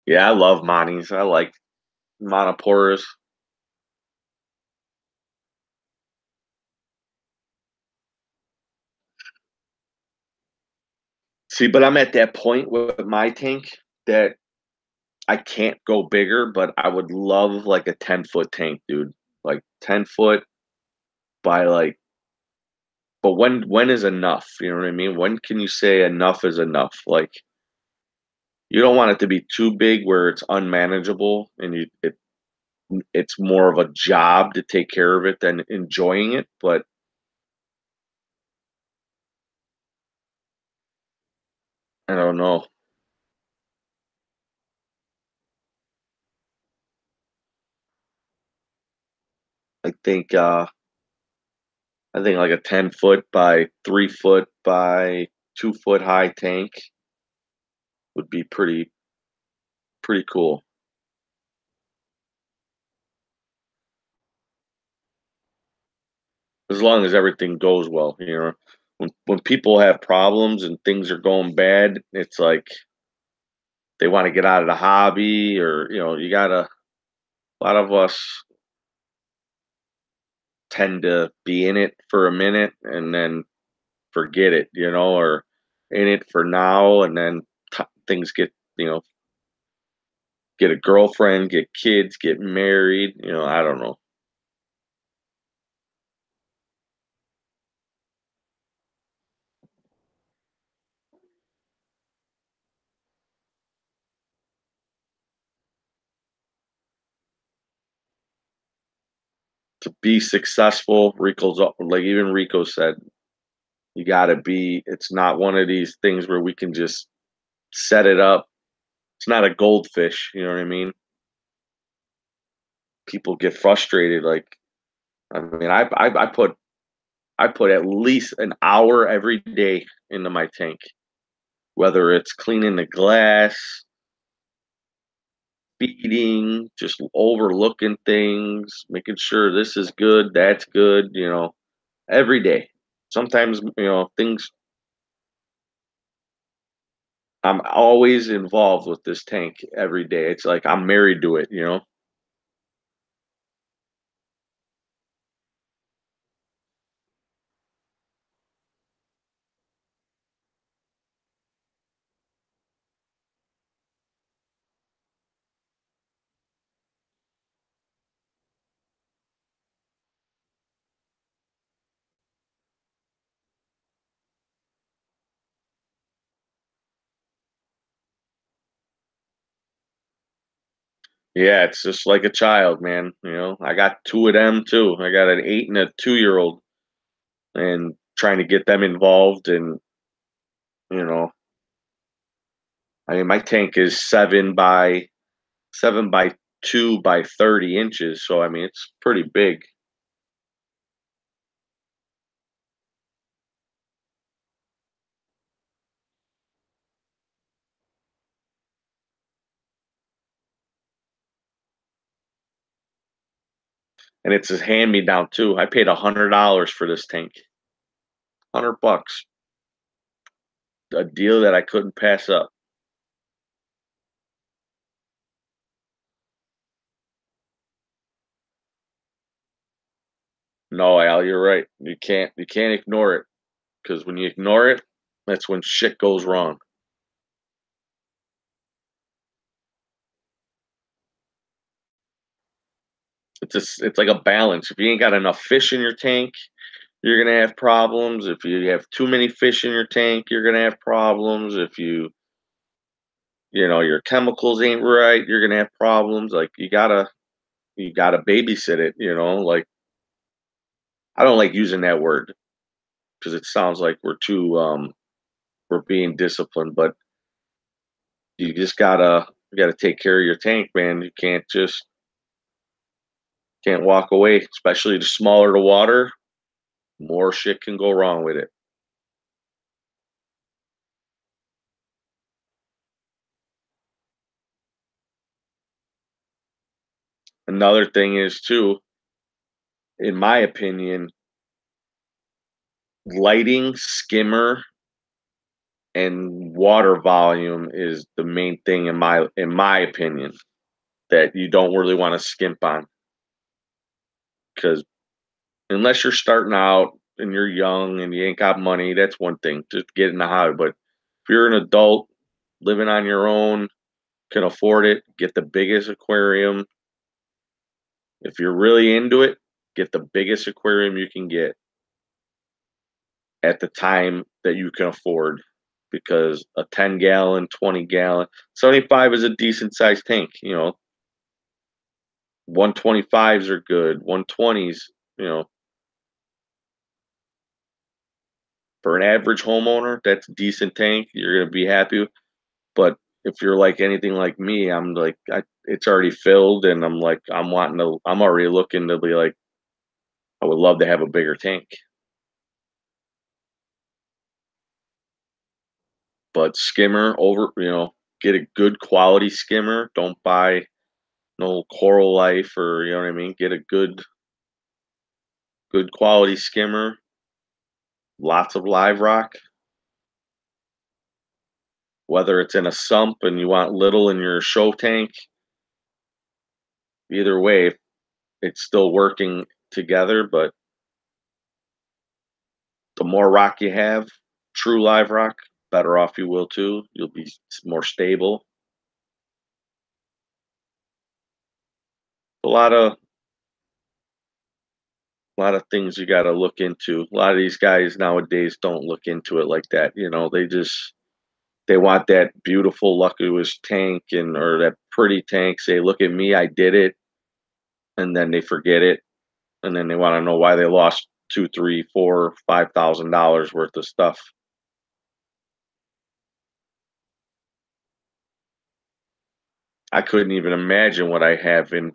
Yeah, I love Monties. I like Monoporas. See, but I'm at that point with my tank that I can't go bigger, but I would love like a 10-foot tank, dude. Like 10 foot by like but when is enough? You know what I mean? When can you say enough is enough? Like you don't want it to be too big where it's unmanageable and it's more of a job to take care of it than enjoying it. But I don't know. I think uh I think like a 10-foot by 3 foot by 2 foot high tank would be pretty cool. As long as everything goes well, you know. When people have problems and things are going bad, it's like they want to get out of the hobby, or you gotta. A lot of us tend to be in it for a minute and then forget it, or in it for now, and then things get a girlfriend, get kids, get married. I don't know. To be successful, like even Rico said, you got to be. It's not one of these things where we can just set it up. It's not a goldfish. You know what I mean? People get frustrated. Like, I mean, I put at least an hour every day into my tank, whether it's cleaning the glass, feeding, just overlooking things, making sure this is good, that's good, every day. Sometimes, things, I'm always involved with this tank every day. It's like I'm married to it. Yeah, it's just like a child, man. I got two of them too. I got an 8 and a 2-year-old, and trying to get them involved. And, you know, I mean, my tank is 7 by 2 by 30 inches. So, I mean, it's pretty big. And it's a hand me down too. I paid $100 for this tank. $100. A deal that I couldn't pass up. No, Al, you're right. You can't ignore it, because when you ignore it, that's when shit goes wrong. It's like a balance. If you ain't got enough fish in your tank, you're gonna have problems. If you have too many fish in your tank, you're gonna have problems. If your chemicals ain't right, you're gonna have problems. Like, you gotta babysit it. Like, I don't like using that word because it sounds like we're being disciplined, but you gotta take care of your tank, man. You can't walk away, especially the smaller the water, more shit can go wrong with it. Another thing is too, in my opinion, lighting, skimmer, and water volume is the main thing in my opinion, that you don't really want to skimp on, because unless you're starting out and you're young and you ain't got money, that's one thing. Just get in the hobby. But if you're an adult living on your own, can afford it, get the biggest aquarium. If you're really into it, get the biggest aquarium you can get at the time that you can afford, because a 10-gallon, 20-gallon, 75 is a decent sized tank. 125s are good. 120s, you know, for an average homeowner, that's a decent tank. You're gonna be happy. But if you're like anything like me, I'm like, it's already filled, and I'm like, I'm already looking to be like, I would love to have a bigger tank. But skimmer over, get a good quality skimmer. Don't buy no Coral Life or you know what I mean. Get a good quality skimmer. Lots of live rock. Whether it's in a sump and you want little in your show tank, either way, it's still working together. But the more rock you have, true live rock, better off you will too. You'll be more stable. A lot of things you got to look into. A lot of these guys nowadays don't look into it like that. They want that beautiful luxurious tank and or that pretty tank. Say, look at me, I did it, and then they forget it, and then they want to know why they lost two, three, four, $5,000 worth of stuff. I couldn't even imagine what I have in.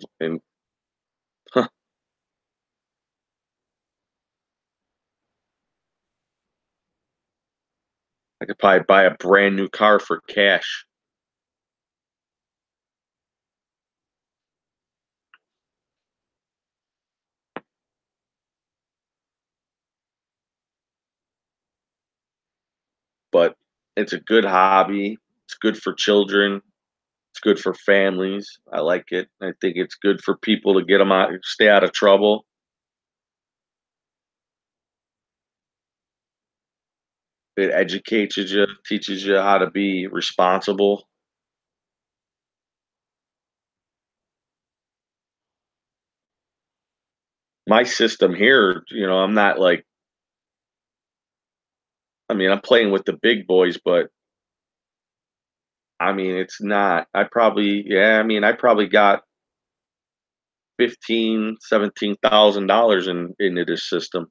I could probably buy a brand new car for cash. But it's a good hobby. It's good for children. It's good for families. I like it. I think it's good for people to get them out, stay out of trouble. It educates you, teaches you how to be responsible. My system here, I'm not like, I mean, I'm playing with the big boys, but I mean, it's not. Yeah, I mean, I probably got 15, $17,000 into this system.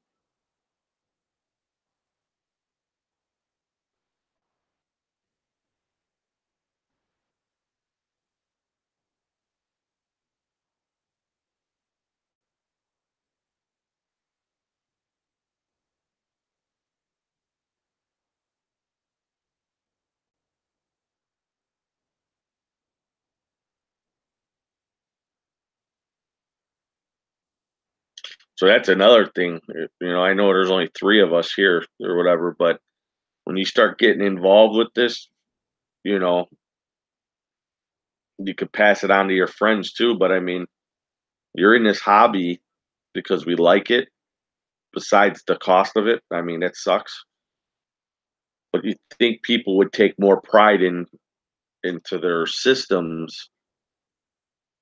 So that's another thing. I know there's only three of us here or whatever, but when you start getting involved with this, you know, you could pass it on to your friends too. But I mean, you're in this hobby because we like it, besides the cost of it. I mean, it sucks. But you think people would take more pride into their systems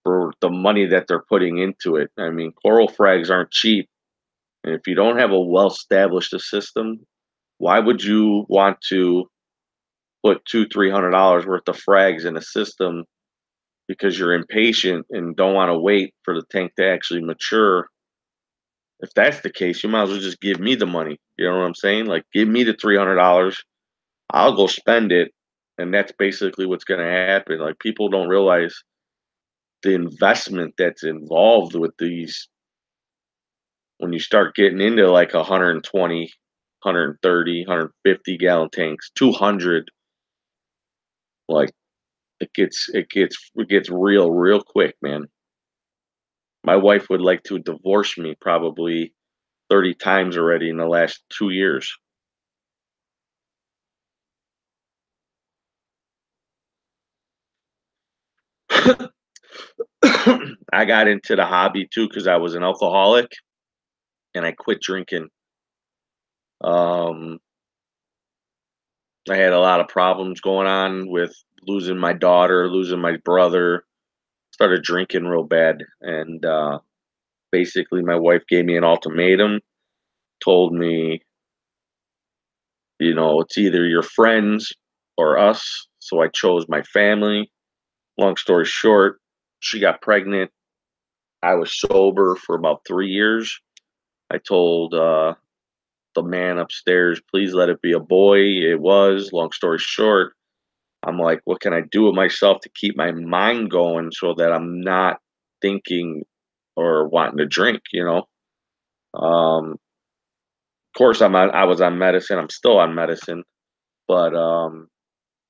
for the money that they're putting into it. I mean, coral frags aren't cheap. And if you don't have a well established system, why would you want to put $200-300 worth of frags in a system because you're impatient and don't want to wait for the tank to actually mature? If that's the case, you might as well just give me the money. You know what I'm saying? Like, give me the $300. I'll go spend it. And that's basically what's going to happen. Like, people don't realize the investment that's involved with these when you start getting into like 120, 130, 150 gallon tanks, 200, like it gets real quick, man. My wife would like to divorce me probably 30 times already in the last 2 years. I got into the hobby too because I was an alcoholic and I quit drinking. Um, I had a lot of problems going on with losing my daughter, losing my brother. Started drinking real bad, and basically, my wife gave me an ultimatum. Told me, it's either your friends or us. So I chose my family. Long story short, she got pregnant. I was sober for about 3 years. I told the man upstairs, please let it be a boy. It was. Long story short, I'm like, what can I do with myself to keep my mind going so that I'm not thinking or wanting to drink, you know? Of course, I was on medicine. I'm still on medicine, but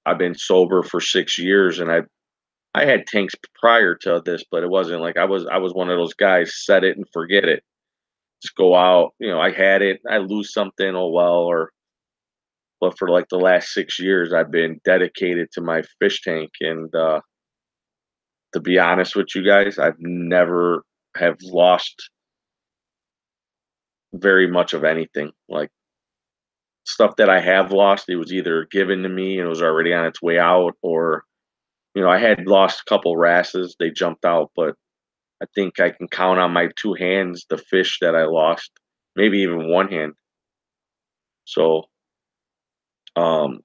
I've been sober for 6 years, and I had tanks prior to this, but it wasn't like I was one of those guys, set it and forget it. Just go out, I had it, I lose something, oh well, or but for like the last 6 years, I've been dedicated to my fish tank, and to be honest with you guys, I've never have lost very much of anything. Like stuff that I have lost, it was either given to me and it was already on its way out, or I had lost a couple wrasses, they jumped out, but I think I can count on my two hands the fish that I lost, maybe even one hand. So um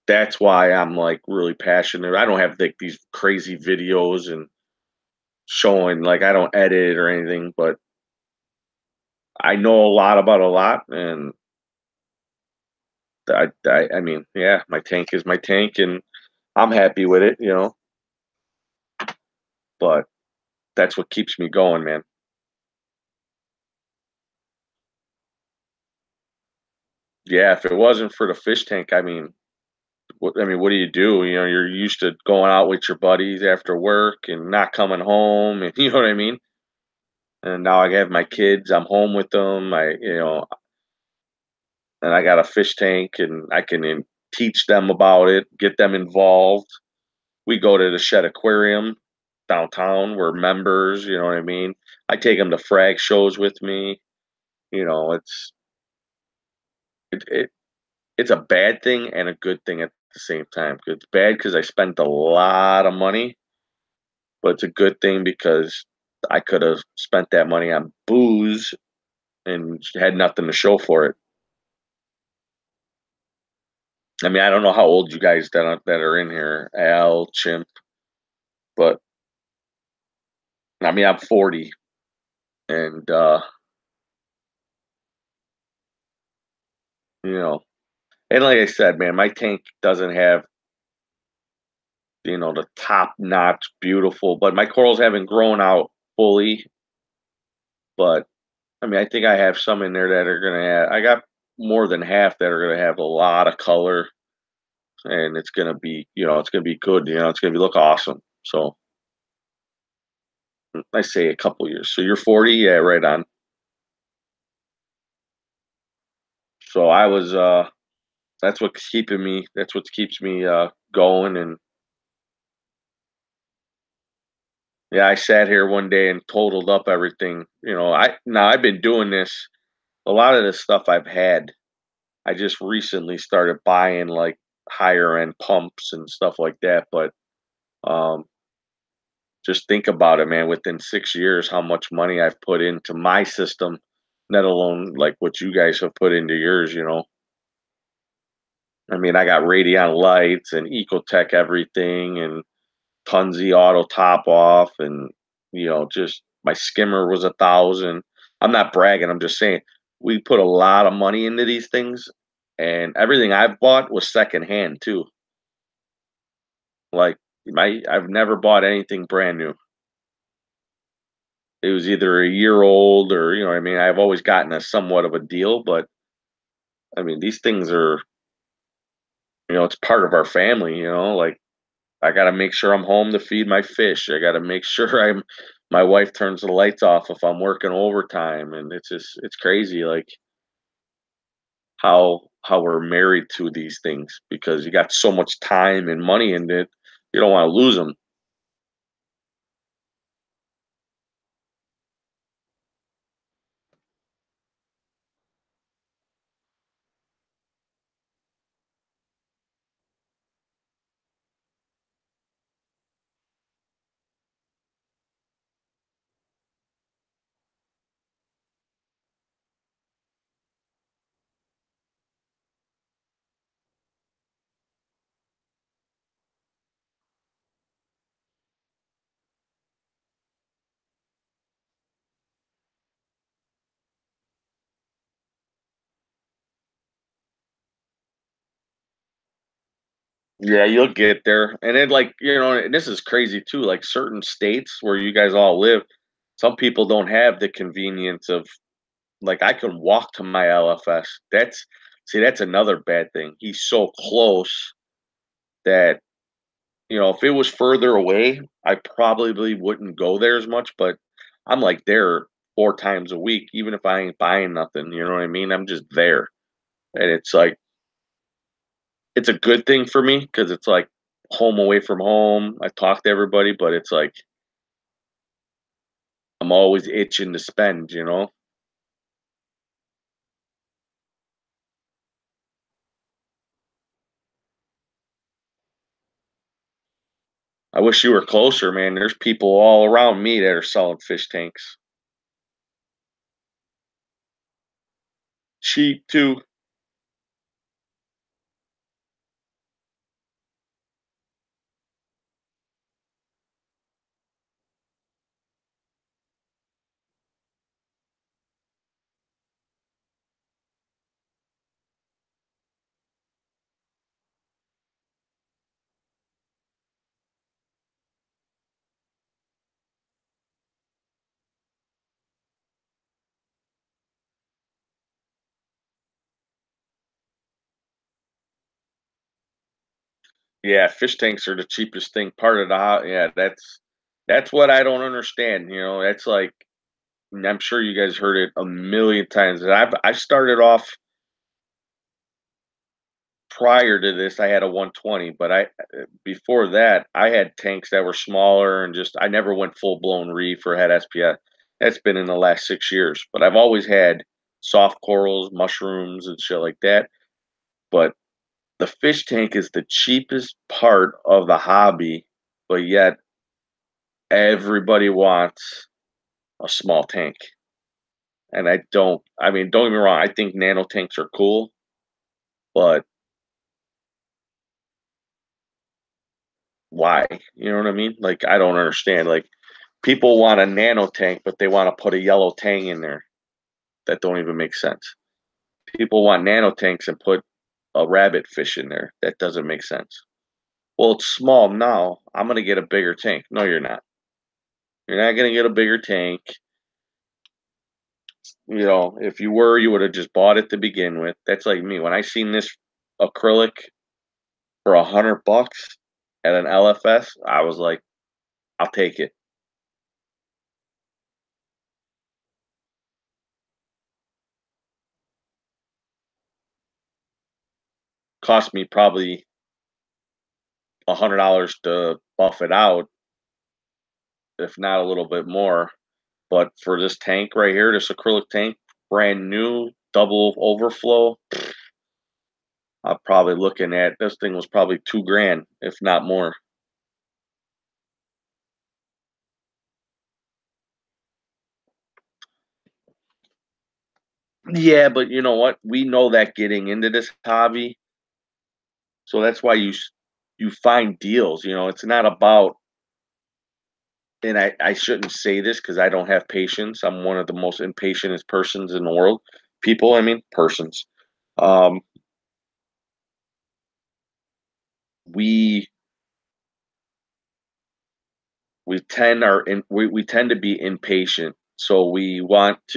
that's why I'm like really passionate. I don't have like these crazy videos and showing, like, I don't edit or anything, but I know a lot about a lot, and I mean, yeah, my tank is my tank, and I'm happy with it. But that's what keeps me going, man. Yeah, if it wasn't for the fish tank, what do you do? You're used to going out with your buddies after work and not coming home, and you know what I mean? And now I have my kids, I'm home with them. And I got a fish tank, and I can teach them about it, get them involved. We go to the Shed Aquarium downtown. We're members, you know what I mean? I take them to frag shows with me. It it's a bad thing and a good thing at the same time. It's bad because I spent a lot of money, but it's a good thing because I could have spent that money on booze and had nothing to show for it. I mean, I don't know how old you guys that are in here, Al, Chimp, but I mean, I'm 40, and you know, and like I said, man, my tank doesn't have the top notch beautiful, but my corals haven't grown out fully. But I mean, I think I have some in there that are gonna have. I got more than half that are gonna have a lot of color, and it's gonna be good. It's gonna be look awesome. So I say a couple years. So you're 40, yeah, right on. So I was. That's what's keeping me. That's what keeps me going. And yeah, I sat here one day and totaled up everything. I've been doing this. A lot of this stuff I've had. I just recently started buying like higher end pumps and stuff like that. But um, just think about it, man. Within 6 years, how much money I've put into my system, let alone like what you guys have put into yours. I mean, I got Radiant lights and Ecotech everything and Tunzi auto top off, and just my skimmer was 1,000. I'm not bragging. I'm just saying we put a lot of money into these things, and everything I've bought was secondhand too. Like I've never bought anything brand new. It was either a year old or what I mean. I've always gotten a somewhat of a deal, but I mean these things are it's part of our family. Like I got to make sure I'm home to feed my fish. I got to make sure my wife turns the lights off if I'm working overtime, and it's crazy like how we're married to these things because you got so much time and money in it. You don't want to lose them. Yeah, you'll get there. And then, like, and this is crazy too. Like certain states where you guys all live, some people don't have the convenience of, like, I can walk to my LFS. That's another bad thing. He's so close that, if it was further away, I probably wouldn't go there as much, but I'm like there 4 times a week, even if I ain't buying nothing, you know what I mean? I'm just there. And it's like, it's a good thing for me because it's like home away from home. I talk to everybody, but it's like I'm always itching to spend. I wish you were closer, man. There's people all around me that are selling fish tanks. Cheap too. Yeah, fish tanks are the cheapest thing. Part of the yeah, that's what I don't understand. That's like, and I'm sure you guys heard it a million times. And I started off prior to this. I had a 120, but I before that I had tanks that were smaller and just I never went full blown reef or had SPF. That's been in the last 6 years. But I've always had soft corals, mushrooms, and shit like that. But the fish tank is the cheapest part of the hobby, but yet everybody wants a small tank. And I mean, don't get me wrong, I think nano tanks are cool, but why? You know what I mean? Like, I don't understand. Like, people want a nano tank, but they want to put a yellow tang in there. That don't even make sense. People want nano tanks and put a rabbit fish in there. That doesn't make sense. Well, it's small now. I'm going to get a bigger tank. No, you're not. You're not going to get a bigger tank. If you were, you would have just bought it to begin with. That's like me. When I seen this acrylic for $100 at an LFS, I was like, I'll take it. Cost me probably $100 to buff it out, if not a little bit more. But for this tank right here, this acrylic tank, brand new, double overflow, I'm probably looking at this thing was probably 2 grand, if not more. Yeah, but you know what? We know that getting into this hobby, so that's why you find deals. It's not about, and I shouldn't say this because I don't have patience. I'm one of the most impatient persons in the world. People, I mean, persons. Um, we we tend to be impatient, so we want it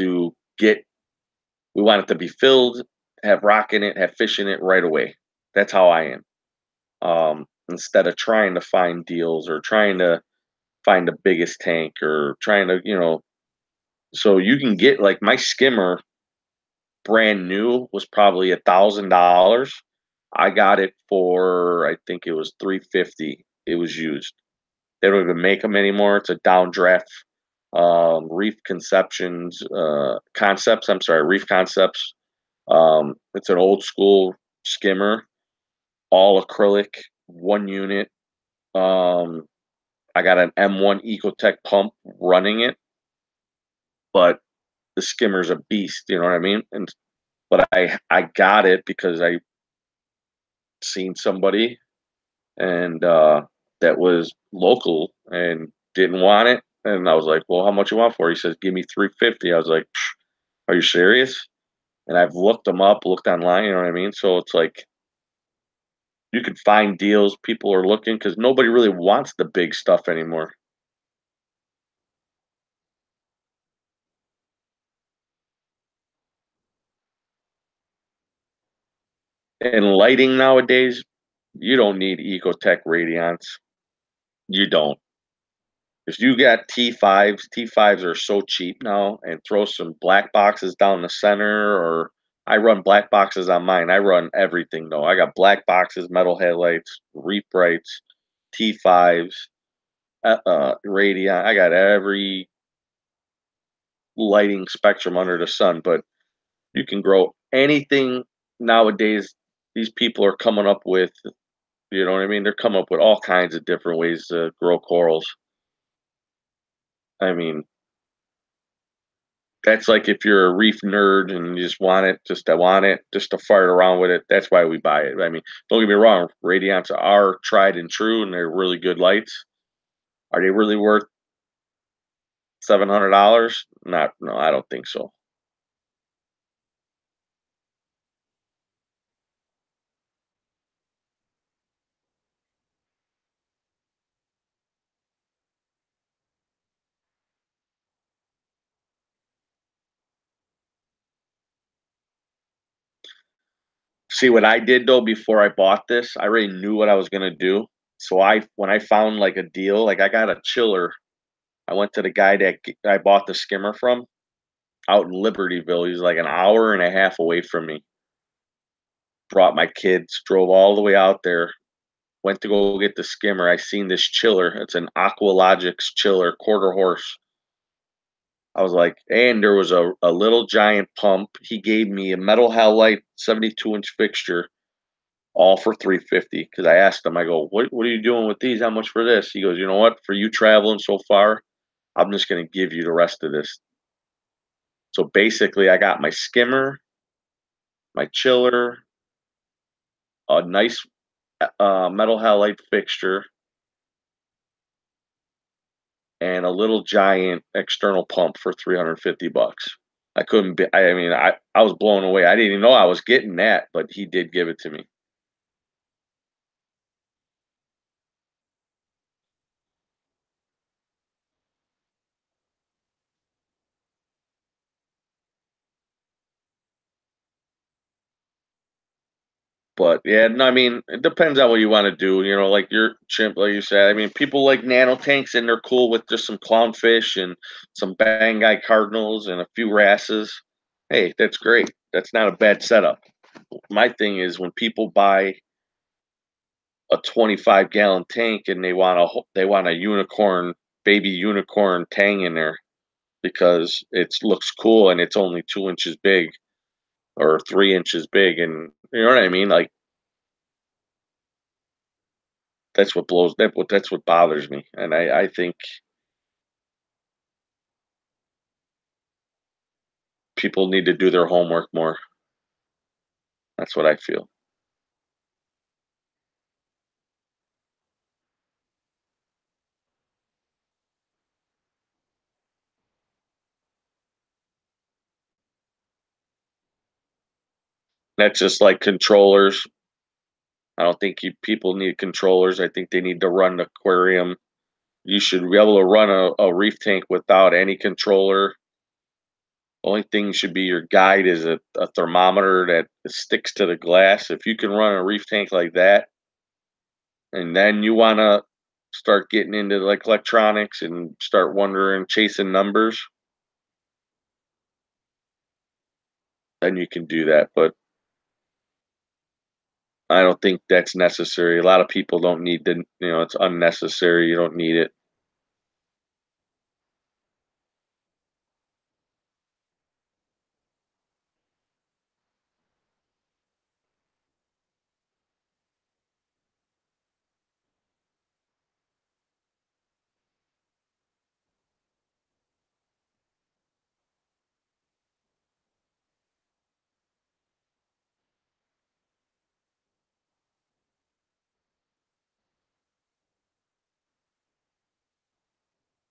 to be filled, have rock in it, have fish in it right away. That's how I am. Instead of trying to find deals or trying to find the biggest tank or trying to, so you can get like my skimmer brand new was probably $1,000. I got it for, I think it was 350. It was used. They don't even make them anymore. It's a downdraft Reef Conceptions Concepts. I'm sorry, Reef Concepts. It's an old school skimmer, all acrylic, 1 unit. Um, I got an M1 Ecotech pump running it, but the skimmer's a beast. You know what I mean? And but I got it because I seen somebody and that was local and didn't want it, and I was like, "Well, how much you want for it?" He says, "Give me 350." I was like, "Are you serious?" And I've looked them up, looked online. You know what I mean? So it's like You can find deals. People are looking because nobody really wants the big stuff anymore. And lighting nowadays, you don't need Ecotech Radiance. You don't. If you got T5s are so cheap now, and throw some black boxes down the center, or I run black boxes on mine. I run everything though. I got black boxes, metal headlights, reef brights, T5s, Radiant. I got every lighting spectrum under the sun, but you can grow anything nowadays. These people are coming up with, you know what I mean? They're coming up with all kinds of different ways to grow corals. I mean, that's like if you're a reef nerd and you just want it, just to want it, just to fart around with it. That's why we buy it. I mean, don't get me wrong, Radiants are tried and true, and they're really good lights. Are they really worth $700? Not, no, I don't think so. See what I did though before I bought this, I already knew what I was gonna do. So when I found like a deal, like I got a chiller. I went to the guy that I bought the skimmer from out in Libertyville. He's like an hour and a half away from me. Brought my kids, drove all the way out there, went to go get the skimmer. I seen this chiller. It's an Aqualogics chiller, quarter horse. I was like, and there was a little giant pump. He gave me a metal halide 72-inch fixture, all for 350. Because I asked him, I go, what are you doing with these? How much for this? He goes, you know what? For you traveling so far, I'm just gonna give you the rest of this. So basically, I got my skimmer, my chiller, a nice metal halide fixture, and a little giant external pump for 350 bucks. I couldn't be, I mean, I was blown away. I didn't even know I was getting that, but he did give it to me. But yeah, no, I mean, it depends on what you want to do. You know, like your chimp, like you said. I mean, people like nano tanks, and they're cool with just some clownfish and some Banggai cardinals and a few wrasses. Hey, that's great. That's not a bad setup. My thing is when people buy a 25-gallon tank and they want a unicorn, baby unicorn tang in there because it looks cool and it's only 2 inches big or 3 inches big, and you know what I mean. Like that's what bothers me, and I think people need to do their homework more. That's what I feel. That's just like controllers. I don't think people need controllers. I think they need to run the aquarium. You should be able to run a reef tank without any controller. Only thing should be your guide is a thermometer that sticks to the glass. If you can run a reef tank like that, and then you want to start getting into like electronics and start wondering, chasing numbers, then you can do that. But I don't think that's necessary. A lot of people don't need to, it's unnecessary. You don't need it.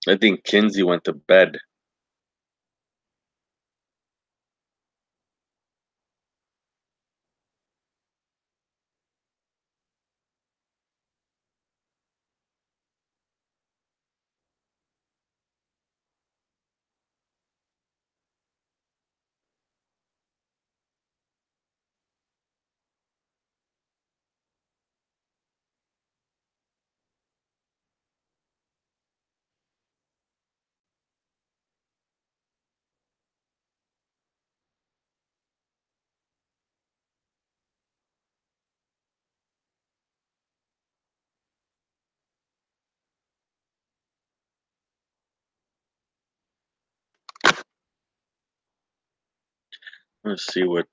I think Kinsey went to bed. Let's see what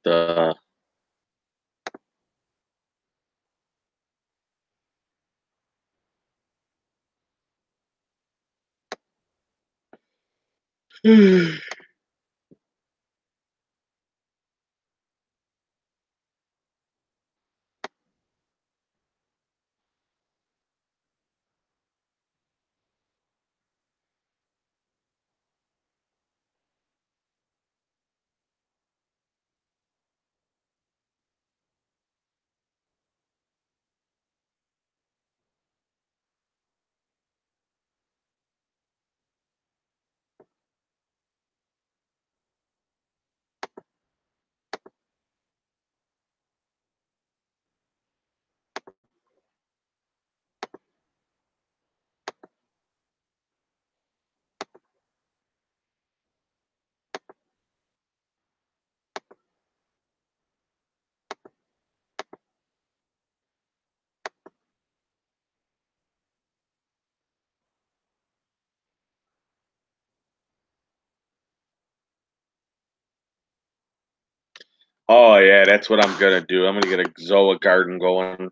Oh yeah, that's what I'm gonna do. I'm gonna get a Zoa garden going.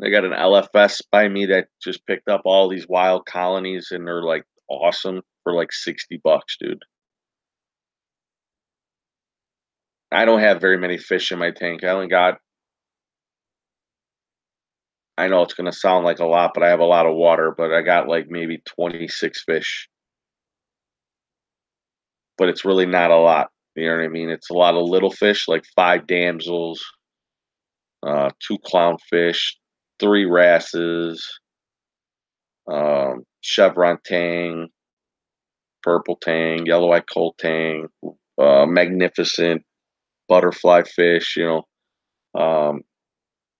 They got an LFS by me that just picked up all these wild colonies, and they're like awesome for like $60, dude. I don't have very many fish in my tank. I only got. I know it's gonna sound like a lot, but I have a lot of water. But I got like maybe 26 fish, but it's really not a lot. You know what I mean? It's a lot of little fish, like 5 damsels, two clownfish, 3 wrasses, chevron tang, purple tang, yellow-eyed coal tang, magnificent butterfly fish,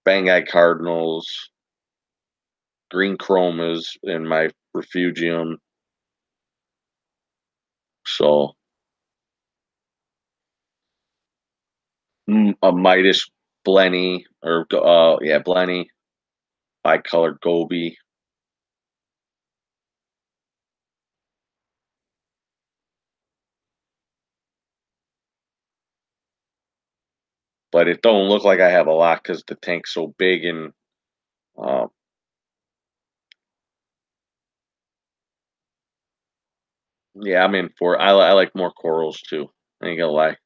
bang-eyed cardinals, green chromas in my refugium. So a Midas blenny or yeah, blenny, bicolored goby. But it don't look like I have a lot because the tank's so big and uh, yeah, I'm in for it. I like more corals too. I ain't gonna lie.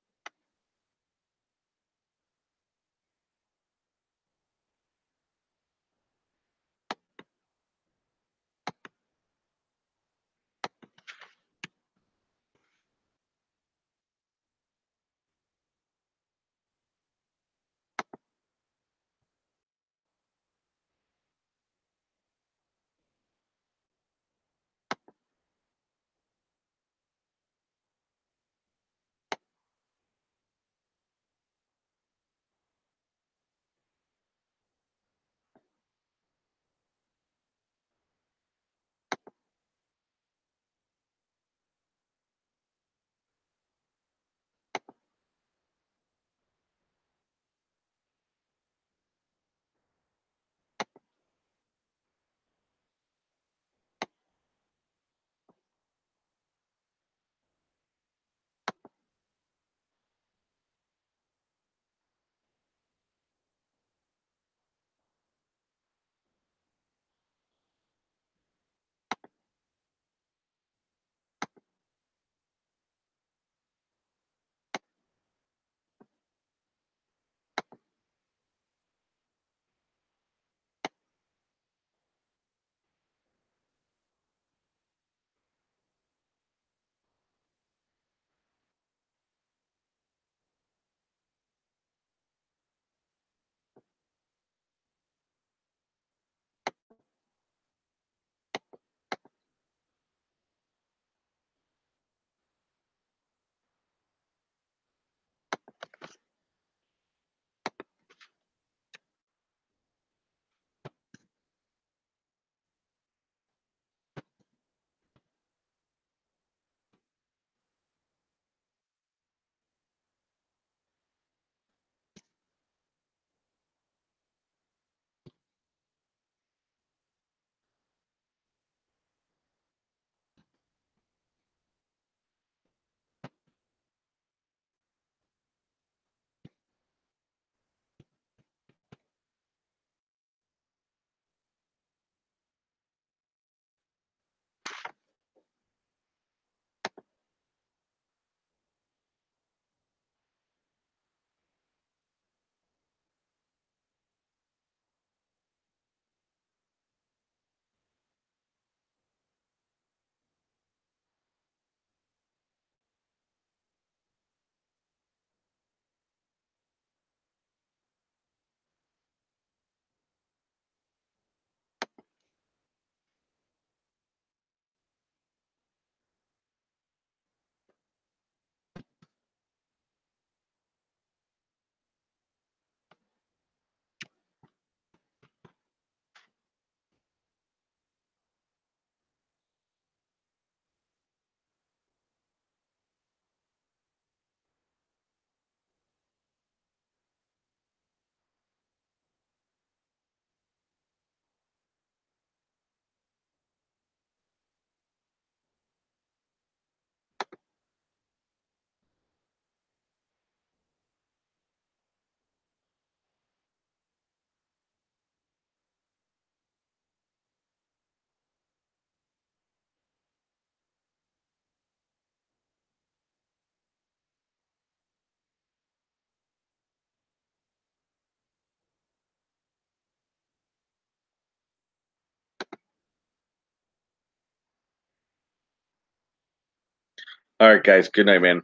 All right, guys. Good night, man.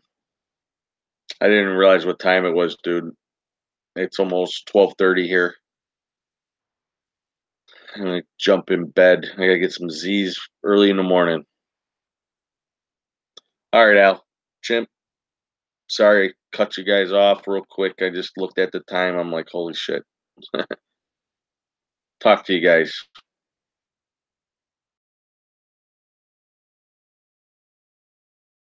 I didn't realize what time it was, dude. It's almost 12:30 here. I'm gonna jump in bed. I gotta get some Z's early in the morning. All right, Al. Chimp. Sorry, cut you guys off real quick. I just looked at the time. I'm like, holy shit. Talk to you guys.